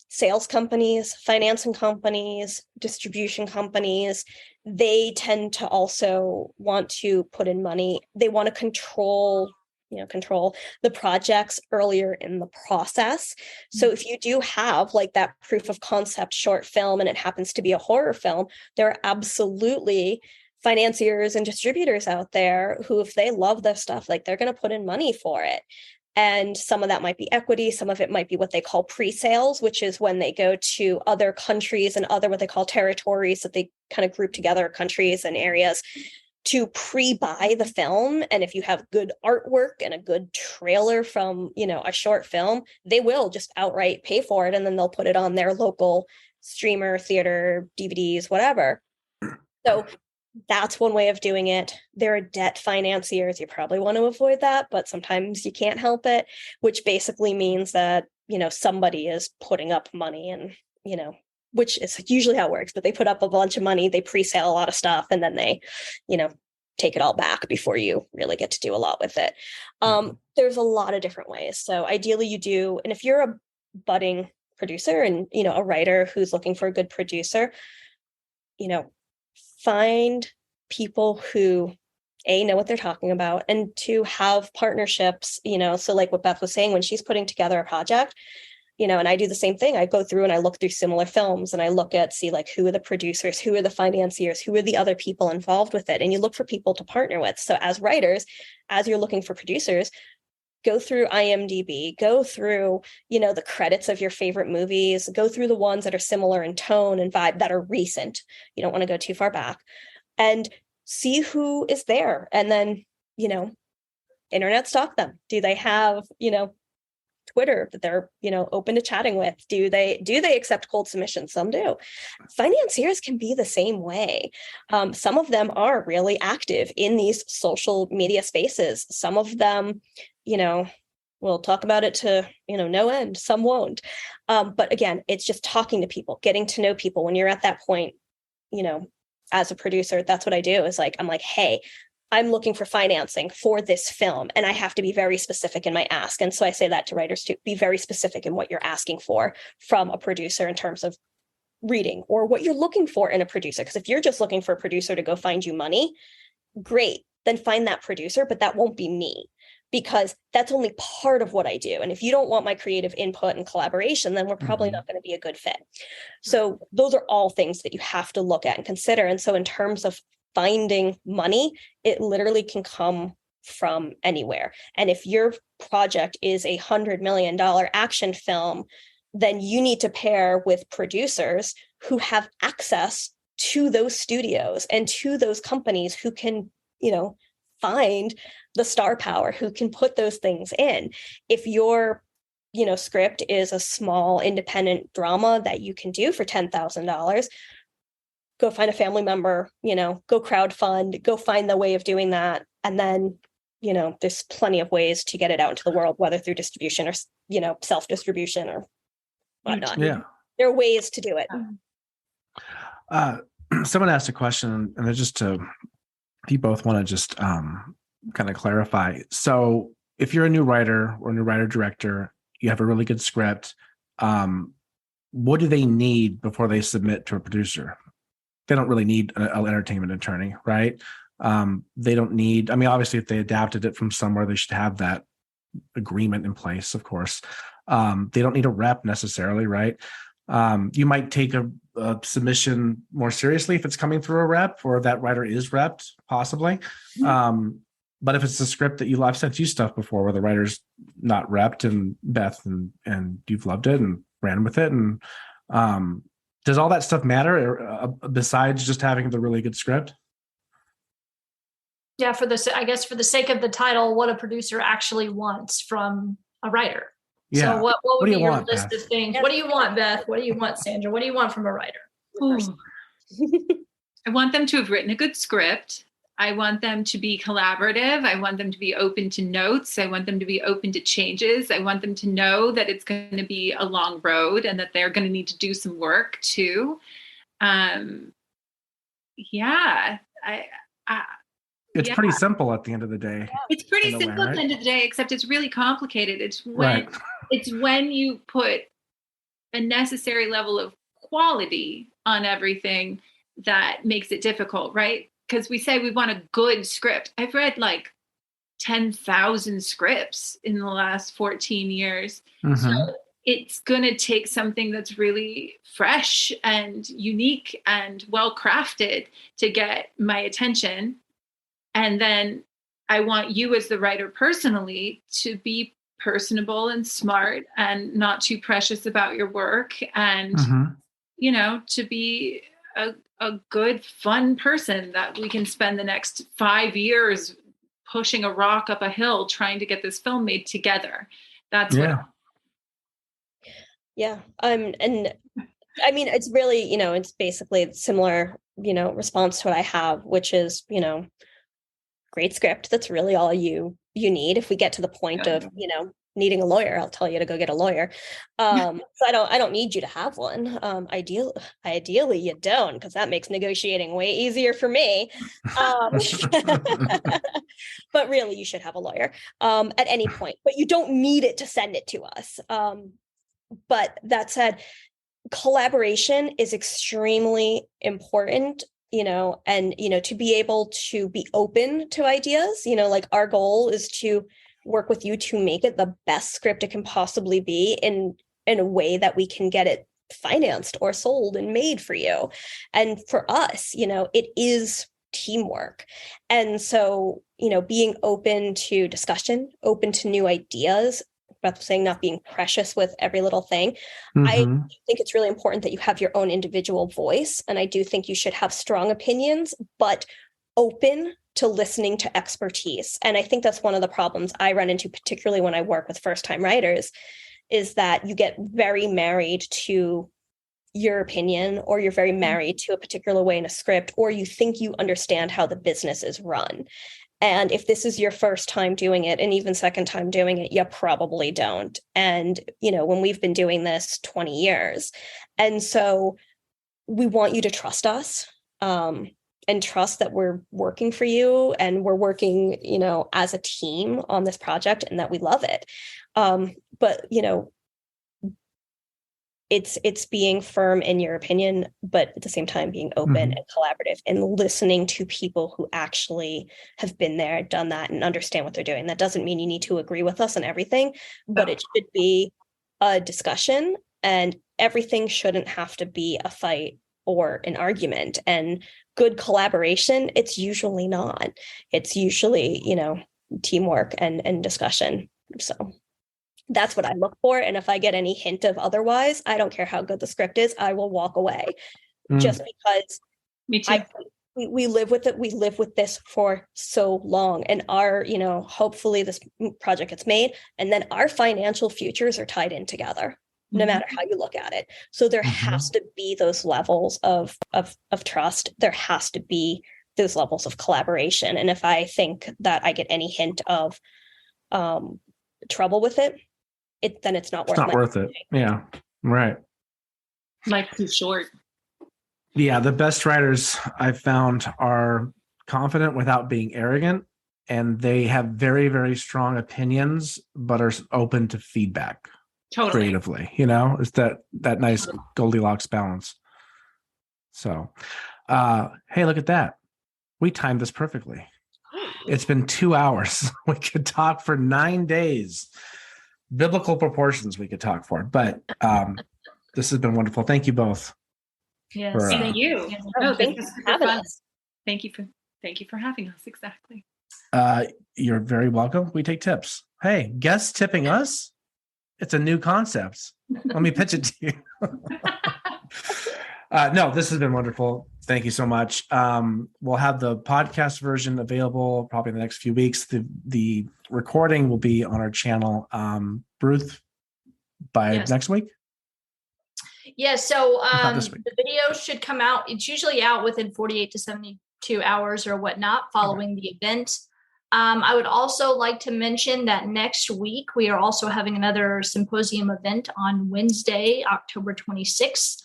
sales companies, financing companies, distribution companies. They tend to also want to put in money. They want to control the projects earlier in the process. So if you do have like that proof of concept short film, and it happens to be a horror film, there are absolutely financiers and distributors out there who, if they love this stuff, like they're going to put in money for it. And some of that might be equity. Some of it might be what they call pre-sales, which is when they go to other countries and other what they call territories that they kind of group together, countries and areas, to pre-buy the film. And if you have good artwork and a good trailer from, a short film, they will just outright pay for it. And then they'll put it on their local streamer, theater, DVDs, whatever. So that's one way of doing it. There are debt financiers. You probably want to avoid that, but sometimes you can't help it, which basically means that, somebody is putting up money, and, which is usually how it works, but they put up a bunch of money, they pre-sale a lot of stuff, and then they, take it all back before you really get to do a lot with it. There's a lot of different ways. So ideally you do, and if you're a budding producer and, a writer who's looking for a good producer, find people who know what they're talking about, and to have partnerships, so like what Beth was saying, when she's putting together a project, and I do the same thing. I go through and I look through similar films, and I look at, like, who are the producers, who are the financiers, who are the other people involved with it. And you look for people to partner with. So as writers, as you're looking for producers, go through IMDb, go through, the credits of your favorite movies, go through the ones that are similar in tone and vibe, that are recent. You don't want to go too far back, and see who is there. And then, internet stalk them. Do they have, Twitter that they're, open to chatting with? Do they accept cold submissions? Some do. Financiers can be the same way. Some of them are really active in these social media spaces. Some of them, we'll talk about it to, no end. Some won't. But again, it's just talking to people, getting to know people. When you're at that point, as a producer, that's what I do, is I'm like, hey, I'm looking for financing for this film, and I have to be very specific in my ask. And so I say that to writers too: be very specific in what you're asking for from a producer in terms of reading, or what you're looking for in a producer. Because if you're just looking for a producer to go find you money, great, then find that producer, but that won't be me, because that's only part of what I do. And if you don't want my creative input and collaboration, then we're probably not going to be a good fit. So those are all things that you have to look at and consider. And so in terms of finding money, it literally can come from anywhere. And if your project is $100 million action film, then you need to pair with producers who have access to those studios and to those companies who can, find the star power, who can put those things in. If your, script is a small independent drama that you can do for $10,000, go find a family member, go crowdfund, go find the way of doing that. And then, there's plenty of ways to get it out into the world, whether through distribution or, self-distribution or whatnot. Yeah. There are ways to do it. Someone asked a question, and just if you both want to just kind of clarify. So if you're a new writer or a new writer director, you have a really good script, what do they need before they submit to a producer? They don't really need an entertainment attorney, right? They don't need, obviously if they adapted it from somewhere, they should have that agreement in place, of course. They don't need a rep necessarily, right? You might take a submission more seriously if it's coming through a rep, or that writer is repped, possibly. But if it's a script that I've sent you stuff before where the writer's not repped, and Beth and you've loved it and ran with it, and does all that stuff matter besides just having the really good script? Yeah, for the sake of the title, what a producer actually wants from a writer. Yeah. So what would be your want, list Beth? of things? What do you want, Beth? What do you want, Sandra? What do you want from a writer? I want them to have written a good script. I want them to be collaborative. I want them to be open to notes. I want them to be open to changes. I want them to know that it's going to be a long road and that they're going to need to do some work too. It's pretty simple at the end of the day. It's pretty simple at the end of the day, except it's really complicated. It's when you put a necessary level of quality on everything that makes it difficult, right? Because we say we want a good script. I've read like 10,000 scripts in the last 14 years. Mm-hmm. So it's going to take something that's really fresh and unique and well crafted to get my attention. And then I want you as the writer personally to be personable and smart and not too precious about your work, and, to be a good, fun person that we can spend the next 5 years pushing a rock up a hill trying to get this film made together. That's Yeah. And it's really, it's basically a similar, response to what I have, which is, great script. That's really all you need. If we get to the point of, needing a lawyer, I'll tell you to go get a lawyer. So I don't need you to have one. Ideally you don't, because that makes negotiating way easier for me. But really you should have a lawyer at any point, but you don't need it to send it to us. But that said, collaboration is extremely important, and, to be able to be open to ideas, like our goal is to work with you to make it the best script it can possibly be in a way that we can get it financed or sold and made for you. And for us, it is teamwork. And so, being open to discussion, open to new ideas, Beth was saying, not being precious with every little thing. Mm-hmm. I think it's really important that you have your own individual voice. And I do think you should have strong opinions, but open to listening to expertise. And I think that's one of the problems I run into, particularly when I work with first-time writers, is that you get very married to your opinion, or you're very married to a particular way in a script, or you think you understand how the business is run. And if this is your first time doing it, and even second time doing it, you probably don't. And, when we've been doing this 20 years. And so we want you to trust us, and trust that we're working for you, and we're working, as a team on this project, and that we love it. But, it's being firm in your opinion, but at the same time being open and collaborative and listening to people who actually have been there, done that, and understand what they're doing. That doesn't mean you need to agree with us on everything, but it should be a discussion, and everything shouldn't have to be a fight or an argument. And good collaboration, it's usually not. It's usually, teamwork and discussion. So that's what I look for. And if I get any hint of otherwise, I don't care how good the script is, I will walk away. Just because Me too. We live with it. We live with this for so long, and our, hopefully this project gets made, and then our financial futures are tied in together, no matter how you look at it. So there has to be those levels of trust. There has to be those levels of collaboration. And if I think that I get any hint of trouble with it, then it's not worth it. It's not worth it. Yeah. Right. Life's too short. Yeah, the best writers I've found are confident without being arrogant, and they have very, very strong opinions, but are open to feedback creatively. It's that nice Goldilocks balance. So, hey, look at that. We timed this perfectly. It's been 2 hours. We could talk for 9 days. Biblical proportions we could talk for, but this has been wonderful. Thank you both. Yes, thank you. Thank you for having us. Thank you for having us. Exactly. You're very welcome. We take tips. Hey, guests tipping us? It's a new concept. Let me pitch it to you. No, this has been wonderful. Thank you so much. We'll have the podcast version available probably in the next few weeks. The recording will be on our channel, Bruce, by next week. Yeah, so the video should come out. It's usually out within 48 to 72 hours or whatnot following the event. I would also like to mention that next week, we are also having another symposium event on Wednesday, October 26th,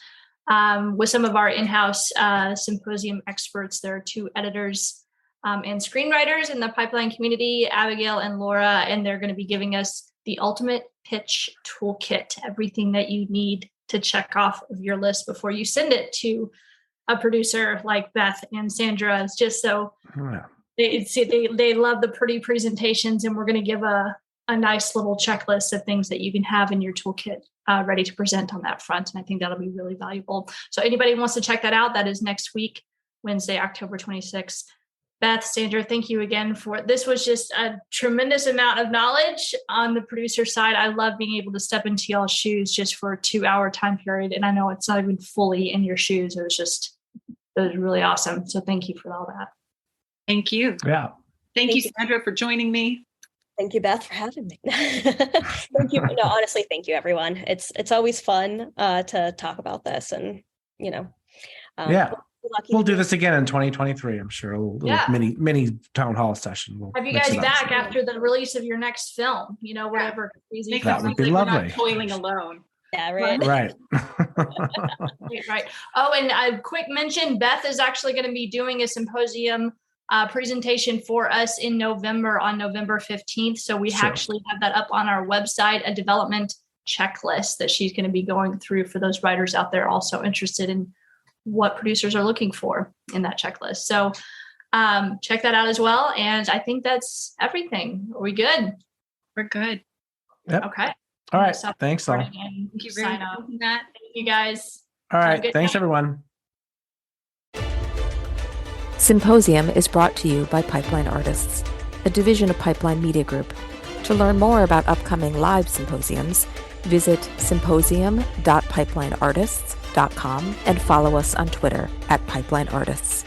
with some of our in-house symposium experts. There are 2 editors and screenwriters in the Pipeline community, Abigail and Laura, and they're going to be giving us the ultimate pitch toolkit, everything that you need to check off of your list before you send it to a producer like Beth and Sandra. It's just so they love the pretty presentations, and we're going to give a nice little checklist of things that you can have in your toolkit ready to present on that front. And I think that'll be really valuable. So anybody who wants to check that out, that is next week, Wednesday, October 26th. Beth, Sandra, thank you again for this. Was just a tremendous amount of knowledge on the producer side. I love being able to step into y'all's shoes just for a 2-hour time period. And I know it's not even fully in your shoes. It was really awesome. So thank you for all that. Thank you. Yeah. Thank you, Sandra, for joining me. Thank you, Beth, for having me. Thank you. No, honestly, thank you, everyone. It's always fun to talk about this, and we'll do this again in 2023. I'm sure a little mini town hall session. We'll have you guys back after the release of your next film? Whatever crazy. That would be lovely. We're not toiling alone. Yeah, right. Right. Right. Oh, and a quick mention: Beth is actually going to be doing a symposium presentation for us in November, on November 15th. So we actually have that up on our website, a development checklist that she's going to be going through for those writers out there also interested in what producers are looking for in that checklist. So check that out as well. And I think that's everything. Are we good? We're good. Yep. Okay. All right. Thanks all. Thank you very much. Thank you guys. All right. Thanks, everyone. Symposium is brought to you by Pipeline Artists, a division of Pipeline Media Group. To learn more about upcoming live symposiums, visit symposium.pipelineartists.com and follow us on Twitter @PipelineArtists.